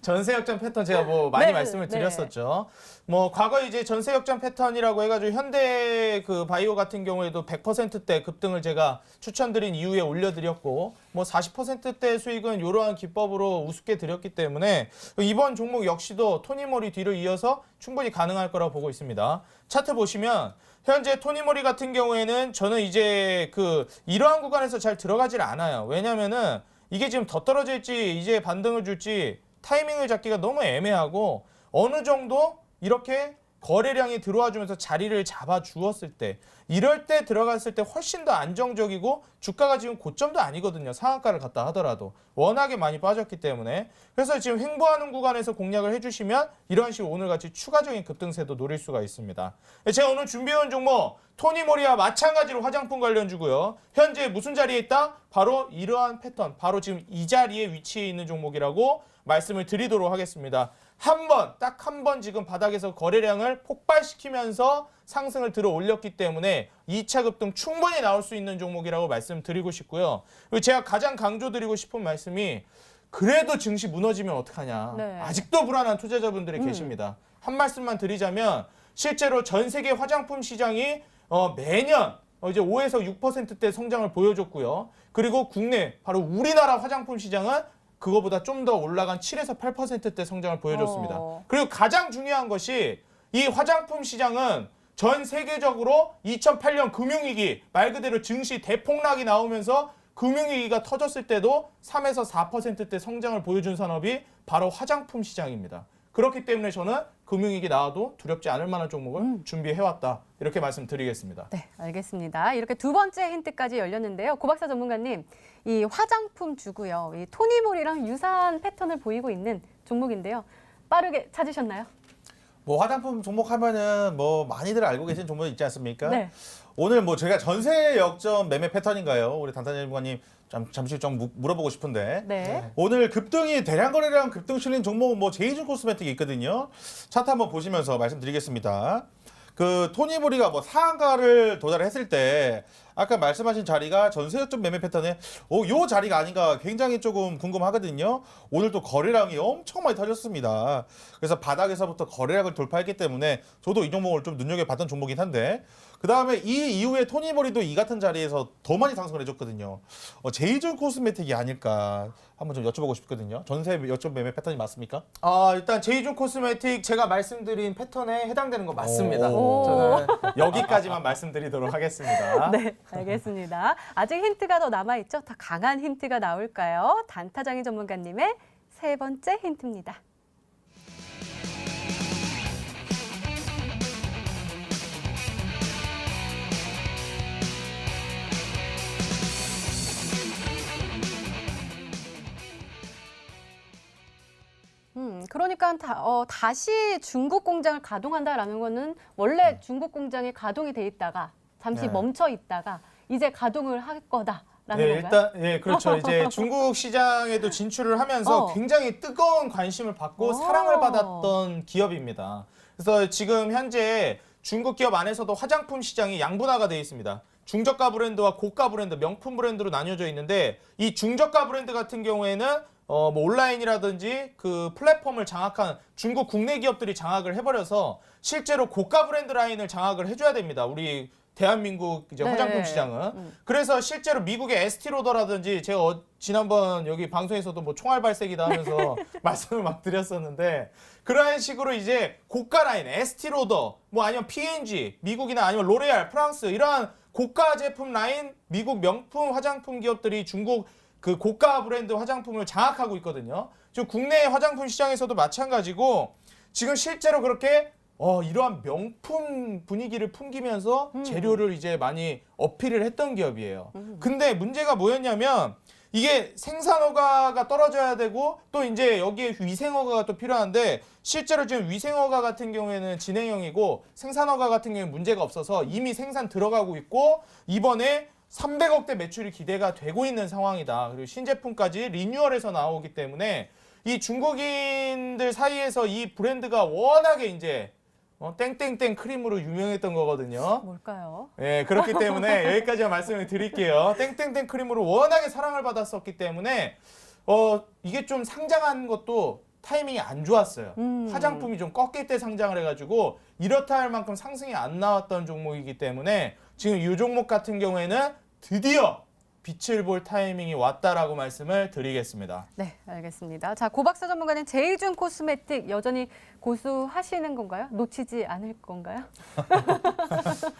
전세 역전 패턴 제가 뭐 많이 네, 말씀을 네. 드렸었죠. 뭐 과거에 이제 전세 역전 패턴이라고 해가지고 현대 바이오 같은 경우에도 100%대 급등을 제가 추천드린 이후에 올려드렸고 뭐 40%대 수익은 이러한 기법으로 우습게 드렸기 때문에 이번 종목 역시도 토니모리 뒤를 이어서 충분히 가능할 거라고 보고 있습니다. 차트 보시면 현재 토니모리 같은 경우에는 저는 이제 이러한 구간에서 잘 들어가질 않아요. 왜냐면은 이게 지금 더 떨어질지 이제 반등을 줄지 타이밍을 잡기가 너무 애매하고 어느 정도 이렇게 거래량이 들어와 주면서 자리를 잡아 주었을 때 이럴 때 들어갔을 때 훨씬 더 안정적이고 주가가 지금 고점도 아니거든요. 상한가를 갔다 하더라도 워낙에 많이 빠졌기 때문에 그래서 지금 횡보하는 구간에서 공략을 해주시면 이런 식으로 오늘같이 추가적인 급등세도 노릴 수가 있습니다. 제가 오늘 준비해온 종목 토니모리와 마찬가지로 화장품 관련주고요. 현재 무슨 자리에 있다? 바로 이러한 패턴, 바로 지금 이 자리에 위치해 있는 종목이라고 말씀을 드리도록 하겠습니다. 딱 한 번 지금 바닥에서 거래량을 폭발시키면서 상승을 들어 올렸기 때문에 2차 급등 충분히 나올 수 있는 종목이라고 말씀드리고 싶고요. 그리고 제가 가장 강조드리고 싶은 말씀이 그래도 증시 무너지면 어떡하냐. 네. 아직도 불안한 투자자분들이 계십니다. 한 말씀만 드리자면 실제로 전 세계 화장품 시장이 매년 이제 5에서 6%대 성장을 보여줬고요. 그리고 국내 바로 우리나라 화장품 시장은 그거보다 좀 더 올라간 7에서 8%대 성장을 보여줬습니다. 그리고 가장 중요한 것이 이 화장품 시장은 전 세계적으로 2008년 금융위기 말 그대로 증시 대폭락이 나오면서 금융위기가 터졌을 때도 3에서 4%대 성장을 보여준 산업이 바로 화장품 시장입니다. 그렇기 때문에 저는 금융위기 나와도 두렵지 않을 만한 종목을 준비해왔다. 이렇게 말씀드리겠습니다. 네, 알겠습니다. 이렇게 두 번째 힌트까지 열렸는데요. 고박사 전문가님, 이 화장품 주고요. 이 토니모리랑 유사한 패턴을 보이고 있는 종목인데요. 빠르게 찾으셨나요? 뭐 화장품 종목 하면은 뭐 많이들 알고 계신 종목 있지 않습니까? 네. 오늘 뭐 제가 전세 역전 매매 패턴인가요? 우리 단타장 전문가님 잠시 좀 물어보고 싶은데. 네. 오늘 급등이 대량 거래량 급등 실린 종목은 뭐 제이준 코스메틱이 있거든요. 차트 한번 보시면서 말씀드리겠습니다. 토니모리가 뭐 상한가를 도달했을 때 아까 말씀하신 자리가 전세역전 매매 패턴에 요 자리가 아닌가 굉장히 조금 궁금하거든요. 오늘 또 거래량이 엄청 많이 터졌습니다. 그래서 바닥에서부터 거래량을 돌파했기 때문에 저도 이 종목을 좀 눈여겨봤던 종목이긴 한데 그 다음에 이 이후에 토니버리도 이 같은 자리에서 더 많이 상승을 해줬거든요. 제이준 코스메틱이 아닐까 한번 좀 여쭤보고 싶거든요. 전세 역전 매매 패턴이 맞습니까? 일단 제이준 코스메틱 제가 말씀드린 패턴에 해당되는 거 맞습니다. 오. 저는 여기까지만 말씀드리도록 하겠습니다. 네, 알겠습니다. 아직 힌트가 더 남아있죠? 더 강한 힌트가 나올까요? 단타장인 전문가님의 세 번째 힌트입니다. 그러니까 다시 중국 공장을 가동한다라는 거는 원래 중국 공장이 가동이 돼 있다가 잠시 네. 멈춰 있다가 이제 가동을 할 거다라는 네, 건가요? 일단 그렇죠. 이제 중국 시장에도 진출을 하면서 굉장히 뜨거운 관심을 받고 사랑을 받았던 기업입니다. 그래서 지금 현재 중국 기업 안에서도 화장품 시장이 양분화가 되어 있습니다. 중저가 브랜드와 고가 브랜드, 명품 브랜드로 나뉘어져 있는데 이 중저가 브랜드 같은 경우에는 뭐 온라인이라든지 그 플랫폼을 장악한 중국 국내 기업들이 장악을 해버려서 실제로 고가 브랜드 라인을 장악을 해줘야 됩니다. 우리 대한민국 이제 네. 화장품 시장은. 그래서 실제로 미국의 에스티로더라든지 제가 지난번 여기 방송에서도 뭐 총알 발색이다 하면서 말씀을 막 드렸었는데 그런 식으로 이제 고가 라인 에스티로더 뭐 아니면 P&G 미국이나 아니면 로레알 프랑스 이러한 고가 제품 라인 미국 명품 화장품 기업들이 중국 그 고가 브랜드 화장품을 장악하고 있거든요. 지금 국내 화장품 시장에서도 마찬가지고 지금 실제로 그렇게 이러한 명품 분위기를 풍기면서 재료를 이제 많이 어필을 했던 기업이에요. 근데 문제가 뭐였냐면 이게 생산허가가 떨어져야 되고 또 이제 여기에 위생허가가 또 필요한데 실제로 지금 위생허가 같은 경우에는 진행형이고 생산허가 같은 경우에는 문제가 없어서 이미 생산 들어가고 있고 이번에 300억대 매출이 기대가 되고 있는 상황이다. 그리고 신제품까지 리뉴얼해서 나오기 때문에 이 중국인들 사이에서 이 브랜드가 워낙에 이제 땡땡땡 크림으로 유명했던 거거든요. 뭘까요? 네, 그렇기 때문에 여기까지만 말씀을 드릴게요. 땡땡땡 크림으로 워낙에 사랑을 받았었기 때문에 이게 좀 상장한 것도 타이밍이 안 좋았어요. 화장품이 좀 꺾일 때 상장을 해가지고 이렇다 할 만큼 상승이 안 나왔던 종목이기 때문에 지금 이 종목 같은 경우에는 드디어 빛을 볼 타이밍이 왔다라고 말씀을 드리겠습니다. 네, 알겠습니다. 자, 고박사 전문가는 제이준 코스메틱 여전히 고수하시는 건가요? 놓치지 않을 건가요?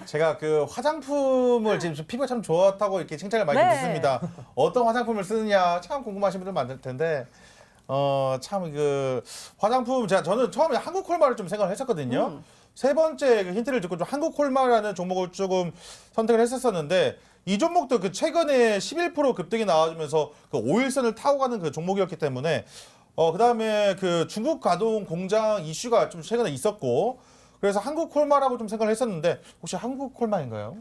제가 그 화장품을 지금 피부가 참 좋았다고 이렇게 칭찬을 많이 네. 듣습니다. 어떤 화장품을 쓰느냐 참 궁금하신 분들 많을 텐데 참 그 화장품 저는 처음에 한국 콜마를 좀 생각을 했었거든요. 세 번째 그 힌트를 듣고 좀 한국 콜마라는 종목을 조금 선택을 했었었는데 이 종목도 그 최근에 11% 급등이 나와주면서 그 5일선을 타고 가는 그 종목이었기 때문에 그다음에 그 중국 가동 공장 이슈가 좀 최근에 있었고 그래서 한국 콜마라고 좀 생각을 했었는데 혹시 한국 콜마인가요?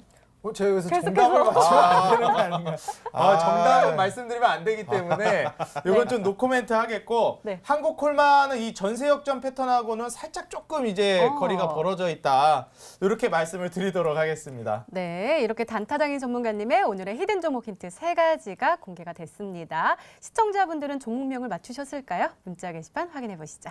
제가 여기서 계속해서. 정답을 맞추면 안 되는 거 아닌가요? 아. 정답은 말씀드리면 안 되기 때문에 이건 좀 노코멘트 하겠고 네. 한국 콜마는 이 전세 역전 패턴하고는 살짝 조금 이제 거리가 벌어져 있다. 이렇게 말씀을 드리도록 하겠습니다. 네, 이렇게 단타장인 전문가님의 오늘의 히든 종목 힌트 3가지가 공개가 됐습니다. 시청자분들은 종목명을 맞추셨을까요? 문자 게시판 확인해 보시죠.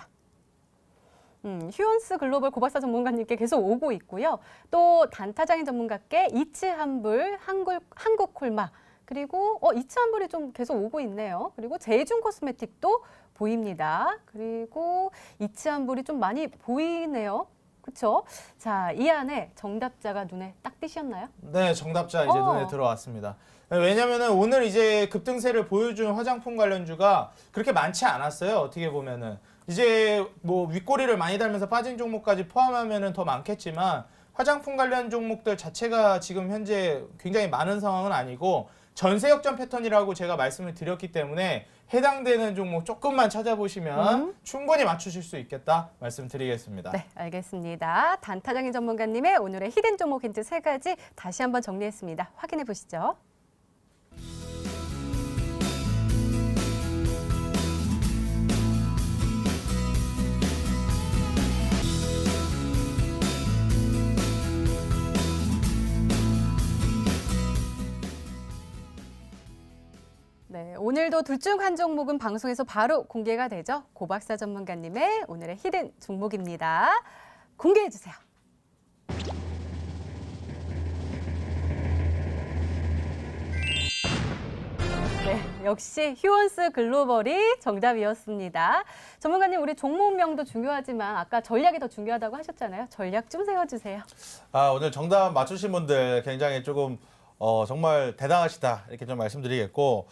휴온스 글로벌 고박사 전문가님께 계속 오고 있고요. 또 단타장인 전문가께 이츠한불, 한국 콜마, 그리고 이츠한불이 좀 계속 오고 있네요. 그리고 제이준 코스메틱도 보입니다. 그리고 이츠한불이 좀 많이 보이네요. 그렇죠? 자, 이 안에 정답자가 눈에 딱 띄셨나요? 네, 정답자 이제 눈에 들어왔습니다. 왜냐면은 오늘 이제 급등세를 보여준 화장품 관련주가 그렇게 많지 않았어요. 어떻게 보면은. 이제 뭐 윗꼬리를 많이 달면서 빠진 종목까지 포함하면은 더 많겠지만 화장품 관련 종목들 자체가 지금 현재 굉장히 많은 상황은 아니고 전세 역전 패턴이라고 제가 말씀을 드렸기 때문에 해당되는 종목 조금만 찾아보시면 충분히 맞추실 수 있겠다 말씀드리겠습니다. 네, 알겠습니다. 단타장인 전문가님의 오늘의 히든 종목 힌트 3가지 다시 한번 정리했습니다. 확인해 보시죠. 오늘도 둘 중 한 종목은 방송에서 바로 공개가 되죠. 고박사 전문가님의 오늘의 히든 종목입니다. 공개해 주세요. 네, 역시 휴원스 글로벌이 정답이었습니다. 전문가님, 우리 종목명도 중요하지만 아까 전략이 더 중요하다고 하셨잖아요. 전략 좀 세워주세요. 오늘 정답 맞추신 분들 굉장히 조금 정말 대단하시다 이렇게 좀 말씀드리겠고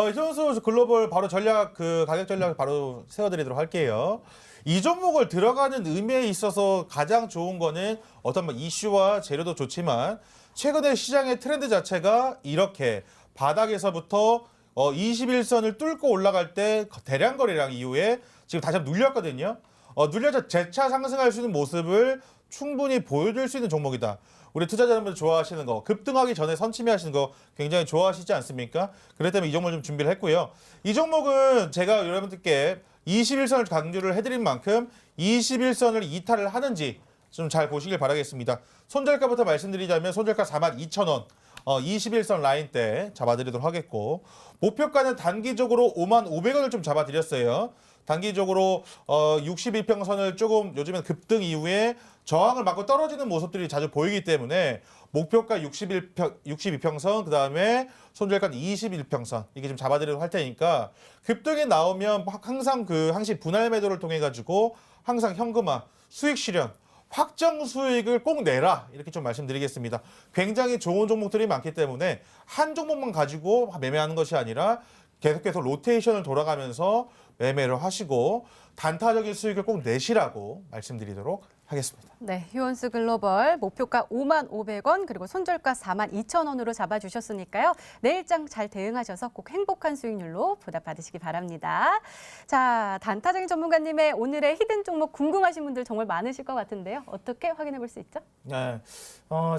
이정수 글로벌 바로 전략 가격 전략 바로 세워드리도록 할게요. 이 종목을 들어가는 의미에 있어서 가장 좋은 거는 어떤 이슈와 재료도 좋지만 최근에 시장의 트렌드 자체가 이렇게 바닥에서부터 21선을 뚫고 올라갈 때 대량 거래량 이후에 지금 다시 한번 눌렸거든요. 눌려서 재차 상승할 수 있는 모습을 충분히 보여줄 수 있는 종목이다. 우리 투자자분들 좋아하시는 거, 급등하기 전에 선침해하시는 거 굉장히 좋아하시지 않습니까? 그렇기 때문에 이 종목을 좀 준비를 했고요. 이 종목은 제가 여러분들께 21선을 강조를 해드린 만큼 21선을 이탈을 하는지 좀 잘 보시길 바라겠습니다. 손절가부터 말씀드리자면 손절가 42,000원. 21선 라인 때 잡아드리도록 하겠고 목표가는 단기적으로 55,000원을 좀 잡아드렸어요. 단기적으로 62평선을 조금 요즘엔 급등 이후에 저항을 맞고 떨어지는 모습들이 자주 보이기 때문에 목표가 62평선 그다음에 손절가는 21평선 이게 좀 잡아드리도록 할 테니까 급등이 나오면 항상 항시 분할 매도를 통해 가지고 항상 현금화 수익 실현 확정 수익을 꼭 내라 이렇게 좀 말씀드리겠습니다. 굉장히 좋은 종목들이 많기 때문에 한 종목만 가지고 매매하는 것이 아니라 계속해서 로테이션을 돌아가면서 매매를 하시고 단타적인 수익을 꼭 내시라고 말씀드리도록 하겠습니다. 네, 휴원스 글로벌 목표가 55,000원 그리고 손절가 42,000원으로 잡아주셨으니까요. 내일장 잘 대응하셔서 꼭 행복한 수익률로 보답받으시기 바랍니다. 자, 단타적인 전문가님의 오늘의 히든 종목 궁금하신 분들 정말 많으실 것 같은데요. 어떻게 확인해 볼 수 있죠? 네,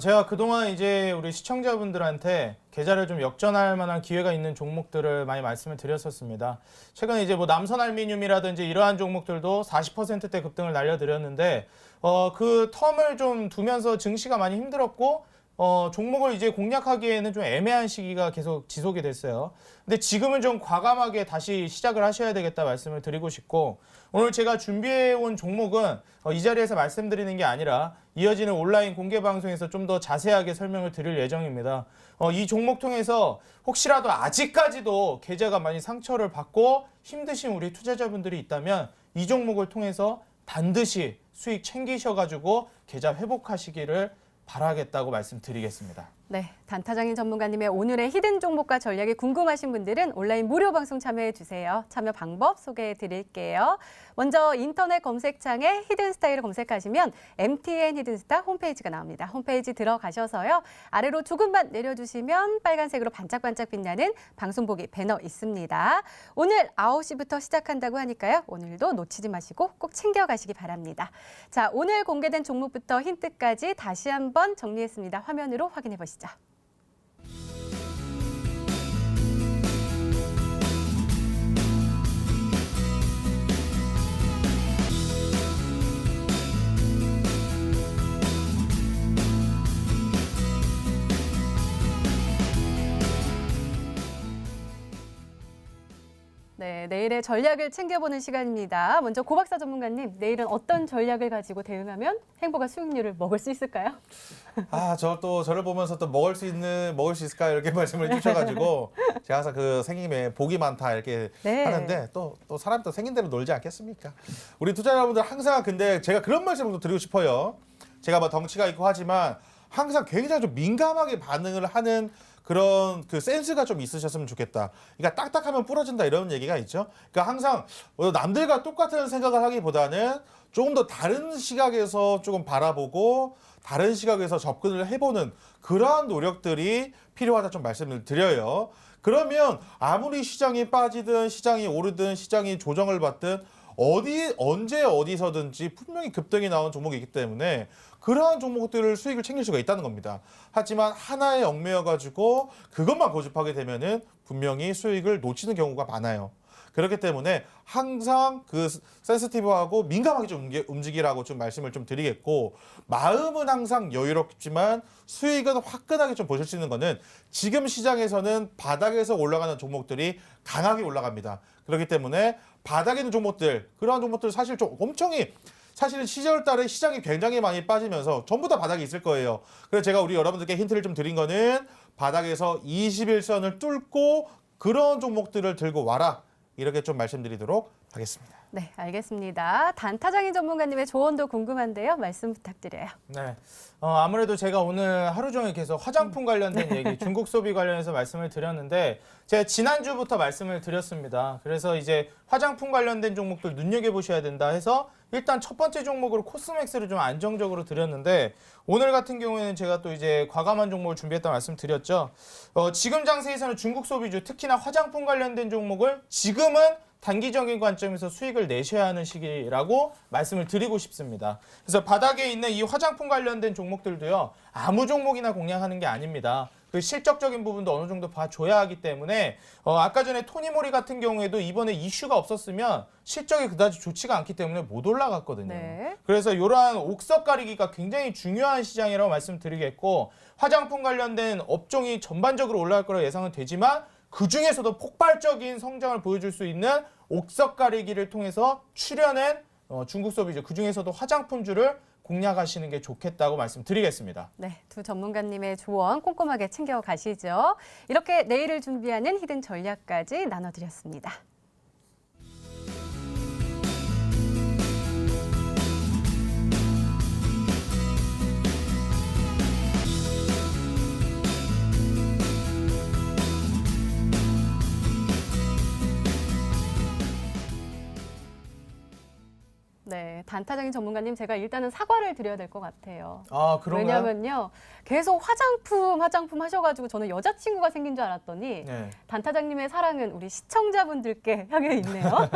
제가 그동안 이제 우리 시청자분들한테 계좌를 좀 역전할 만한 기회가 있는 종목들을 많이 말씀을 드렸었습니다. 최근에 이제 남선 알루미늄이라든지 이러한 종목들도 40%대 급등을 날려드렸는데 그 텀을 좀 두면서 증시가 많이 힘들었고 종목을 이제 공략하기에는 좀 애매한 시기가 계속 지속이 됐어요. 근데 지금은 좀 과감하게 다시 시작을 하셔야 되겠다 말씀을 드리고 싶고 오늘 제가 준비해온 종목은 이 자리에서 말씀드리는 게 아니라 이어지는 온라인 공개 방송에서 좀 더 자세하게 설명을 드릴 예정입니다. 이 종목 통해서 혹시라도 아직까지도 계좌가 많이 상처를 받고 힘드신 우리 투자자분들이 있다면 이 종목을 통해서 반드시 수익 챙기셔가지고 계좌 회복하시기를 바라겠다고 말씀드리겠습니다. 네, 단타장인 전문가님의 오늘의 히든 종목과 전략이 궁금하신 분들은 온라인 무료 방송 참여해 주세요. 참여 방법 소개해 드릴게요. 먼저 인터넷 검색창에 히든 스타일을 검색하시면 MTN 히든스타 홈페이지가 나옵니다. 홈페이지 들어가셔서요. 아래로 조금만 내려주시면 빨간색으로 반짝반짝 빛나는 방송 보기 배너 있습니다. 오늘 9시부터 시작한다고 하니까요. 오늘도 놓치지 마시고 꼭 챙겨가시기 바랍니다. 자, 오늘 공개된 종목부터 힌트까지 다시 한번 정리했습니다. 화면으로 확인해 보시죠. 네, 내일의 전략을 챙겨보는 시간입니다. 먼저 고박사 전문가님, 내일은 어떤 전략을 가지고 대응하면 행복한 수익률을 먹을 수 있을까요? 저를 보면서 또 먹을 수 있을까 이렇게 말씀을 해주셔가지고 제가 항상 생김에 복이 많다 이렇게 네. 하는데 또 사람 또 생긴 대로 놀지 않겠습니까? 우리 투자자분들 항상 근데 제가 그런 말씀을 드리고 싶어요. 제가 덩치가 있고 하지만 항상 굉장히 좀 민감하게 반응을 하는 그런 센스가 좀 있으셨으면 좋겠다. 그러니까 딱딱하면 부러진다 이런 얘기가 있죠. 그러니까 항상 남들과 똑같은 생각을 하기보다는 조금 더 다른 시각에서 조금 바라보고 다른 시각에서 접근을 해보는 그러한 노력들이 필요하다 좀 말씀을 드려요. 그러면 아무리 시장이 빠지든 시장이 오르든 시장이 조정을 받든 언제 어디서든지 분명히 급등이 나온 종목이 있기 때문에 그러한 종목들을 수익을 챙길 수가 있다는 겁니다. 하지만 하나에 얽매여 가지고 그것만 고집하게 되면은 분명히 수익을 놓치는 경우가 많아요. 그렇기 때문에 항상 그 센시티브하고 민감하게 좀 움직이라고 좀 말씀을 좀 드리겠고, 마음은 항상 여유롭지만 수익은 화끈하게 좀 보실 수 있는 거는 지금 시장에서는 바닥에서 올라가는 종목들이 강하게 올라갑니다. 그렇기 때문에 바닥에 있는 종목들, 그러한 종목들 사실 좀 엄청이 사실은 12월 달에 시장이 굉장히 많이 빠지면서 전부 다 바닥에 있을 거예요. 그래서 제가 우리 여러분들께 힌트를 좀 드린 거는 바닥에서 21선을 뚫고 그런 종목들을 들고 와라. 이렇게 좀 말씀드리도록 하겠습니다. 네, 알겠습니다. 단타장인 전문가님의 조언도 궁금한데요. 말씀 부탁드려요. 네. 아무래도 제가 오늘 하루 종일 계속 화장품 관련된 얘기, 중국 소비 관련해서 말씀을 드렸는데 제가 지난주부터 말씀을 드렸습니다. 그래서 이제 화장품 관련된 종목들 눈여겨보셔야 된다 해서 일단 첫 번째 종목으로 코스맥스를 좀 안정적으로 드렸는데 오늘 같은 경우에는 제가 또 이제 과감한 종목을 준비했다 말씀드렸죠. 지금 장세에서는 중국 소비주, 특히나 화장품 관련된 종목을 지금은 단기적인 관점에서 수익을 내셔야 하는 시기라고 말씀을 드리고 싶습니다. 그래서 바닥에 있는 이 화장품 관련된 종목들도요, 아무 종목이나 공략하는 게 아닙니다. 그 실적적인 부분도 어느 정도 봐줘야 하기 때문에 아까 전에 토니모리 같은 경우에도 이번에 이슈가 없었으면 실적이 그다지 좋지가 않기 때문에 못 올라갔거든요. 네. 그래서 이러한 옥석 가리기가 굉장히 중요한 시장이라고 말씀드리겠고, 화장품 관련된 업종이 전반적으로 올라갈 거라 예상은 되지만 그 중에서도 폭발적인 성장을 보여줄 수 있는 옥석 가리기를 통해서 출현한 중국 소비주, 그 중에서도 화장품주를 공략하시는 게 좋겠다고 말씀드리겠습니다. 네, 두 전문가님의 조언 꼼꼼하게 챙겨가시죠. 이렇게 내일을 준비하는 히든 전략까지 나눠드렸습니다. 네, 단타장인 전문가님, 제가 일단은 사과를 드려야 될 것 같아요. 아, 그런가요? 왜냐면요, 계속 화장품 하셔가지고 저는 여자친구가 생긴 줄 알았더니 네. 단타장님의 사랑은 우리 시청자분들께 향해 있네요.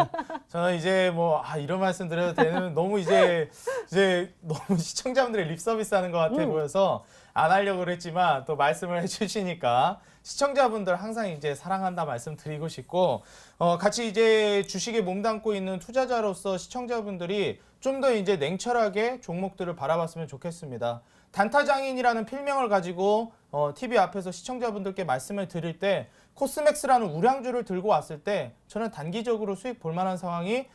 저는 이제 뭐 이런 말씀 드려도 되는 너무 이제 너무 시청자분들의 립 서비스 하는 것 같아 보여서 안 하려고 그랬지만 또 말씀을 해주시니까 시청자분들 항상 이제 사랑한다 말씀드리고 싶고, 같이 이제 주식에 몸담고 있는 투자자로서 시청자분들이 좀 더 이제 냉철하게 종목들을 바라봤으면 좋겠습니다. 단타장인이라는 필명을 가지고 TV 앞에서 시청자분들께 말씀을 드릴 때 코스맥스라는 우량주를 들고 왔을 때 저는 단기적으로 수익 볼 만한 상황이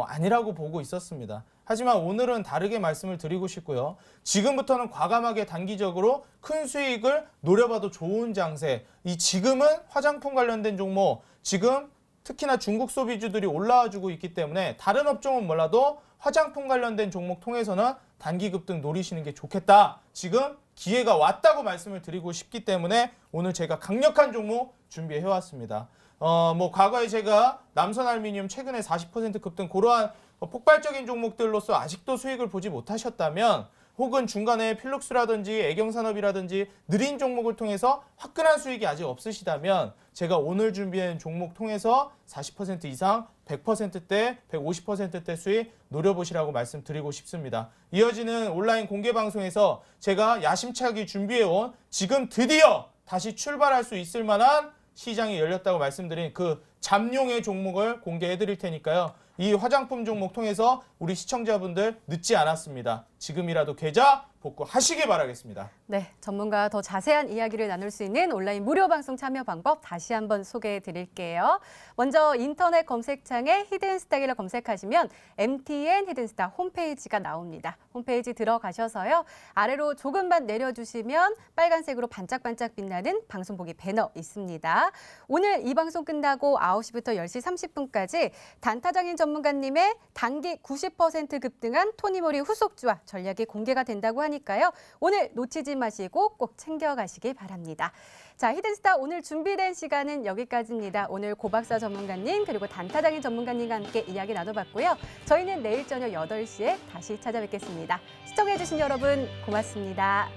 아니라고 보고 있었습니다. 하지만 오늘은 다르게 말씀을 드리고 싶고요. 지금부터는 과감하게 단기적으로 큰 수익을 노려봐도 좋은 장세. 이 지금은 화장품 관련된 종목, 지금 특히나 중국 소비주들이 올라와주고 있기 때문에 다른 업종은 몰라도 화장품 관련된 종목 통해서는 단기 급등 노리시는 게 좋겠다. 지금 기회가 왔다고 말씀을 드리고 싶기 때문에 오늘 제가 강력한 종목 준비해 왔습니다. 뭐 과거에 제가 남선알미늄 최근에 40% 급등, 그러한 폭발적인 종목들로서 아직도 수익을 보지 못하셨다면, 혹은 중간에 필룩스라든지 애경산업이라든지 느린 종목을 통해서 화끈한 수익이 아직 없으시다면 제가 오늘 준비한 종목 통해서 40% 이상 100%대, 150%대 수익 노려보시라고 말씀드리고 싶습니다. 이어지는 온라인 공개 방송에서 제가 야심차게 준비해온 지금 드디어 다시 출발할 수 있을 만한 시장이 열렸다고 말씀드린 그 잠룡의 종목을 공개해 드릴 테니까요. 이 화장품 종목 통해서 우리 시청자분들 늦지 않았습니다. 지금이라도 계좌 복구하시길 바라겠습니다. 네, 전문가와 더 자세한 이야기를 나눌 수 있는 온라인 무료 방송 참여 방법 다시 한번 소개해 드릴게요. 먼저 인터넷 검색창에 히든스타기를 검색하시면 MTN 히든스타 홈페이지가 나옵니다. 홈페이지 들어가셔서요. 아래로 조금만 내려주시면 빨간색으로 반짝반짝 빛나는 방송 보기 배너 있습니다. 오늘 이 방송 끝나고 9시부터 10시 30분까지 단타장인 전문가님의 단기 90% 급등한 토니모리 후속주와 전략이 공개가 된다고 하니까요. 오늘 놓치지 마시고 꼭 챙겨가시기 바랍니다. 자, 히든스타 오늘 준비된 시간은 여기까지입니다. 오늘 고박사 전문가님 그리고 단타장인 전문가님과 함께 이야기 나눠봤고요. 저희는 내일 저녁 8시에 다시 찾아뵙겠습니다. 시청해주신 여러분 고맙습니다.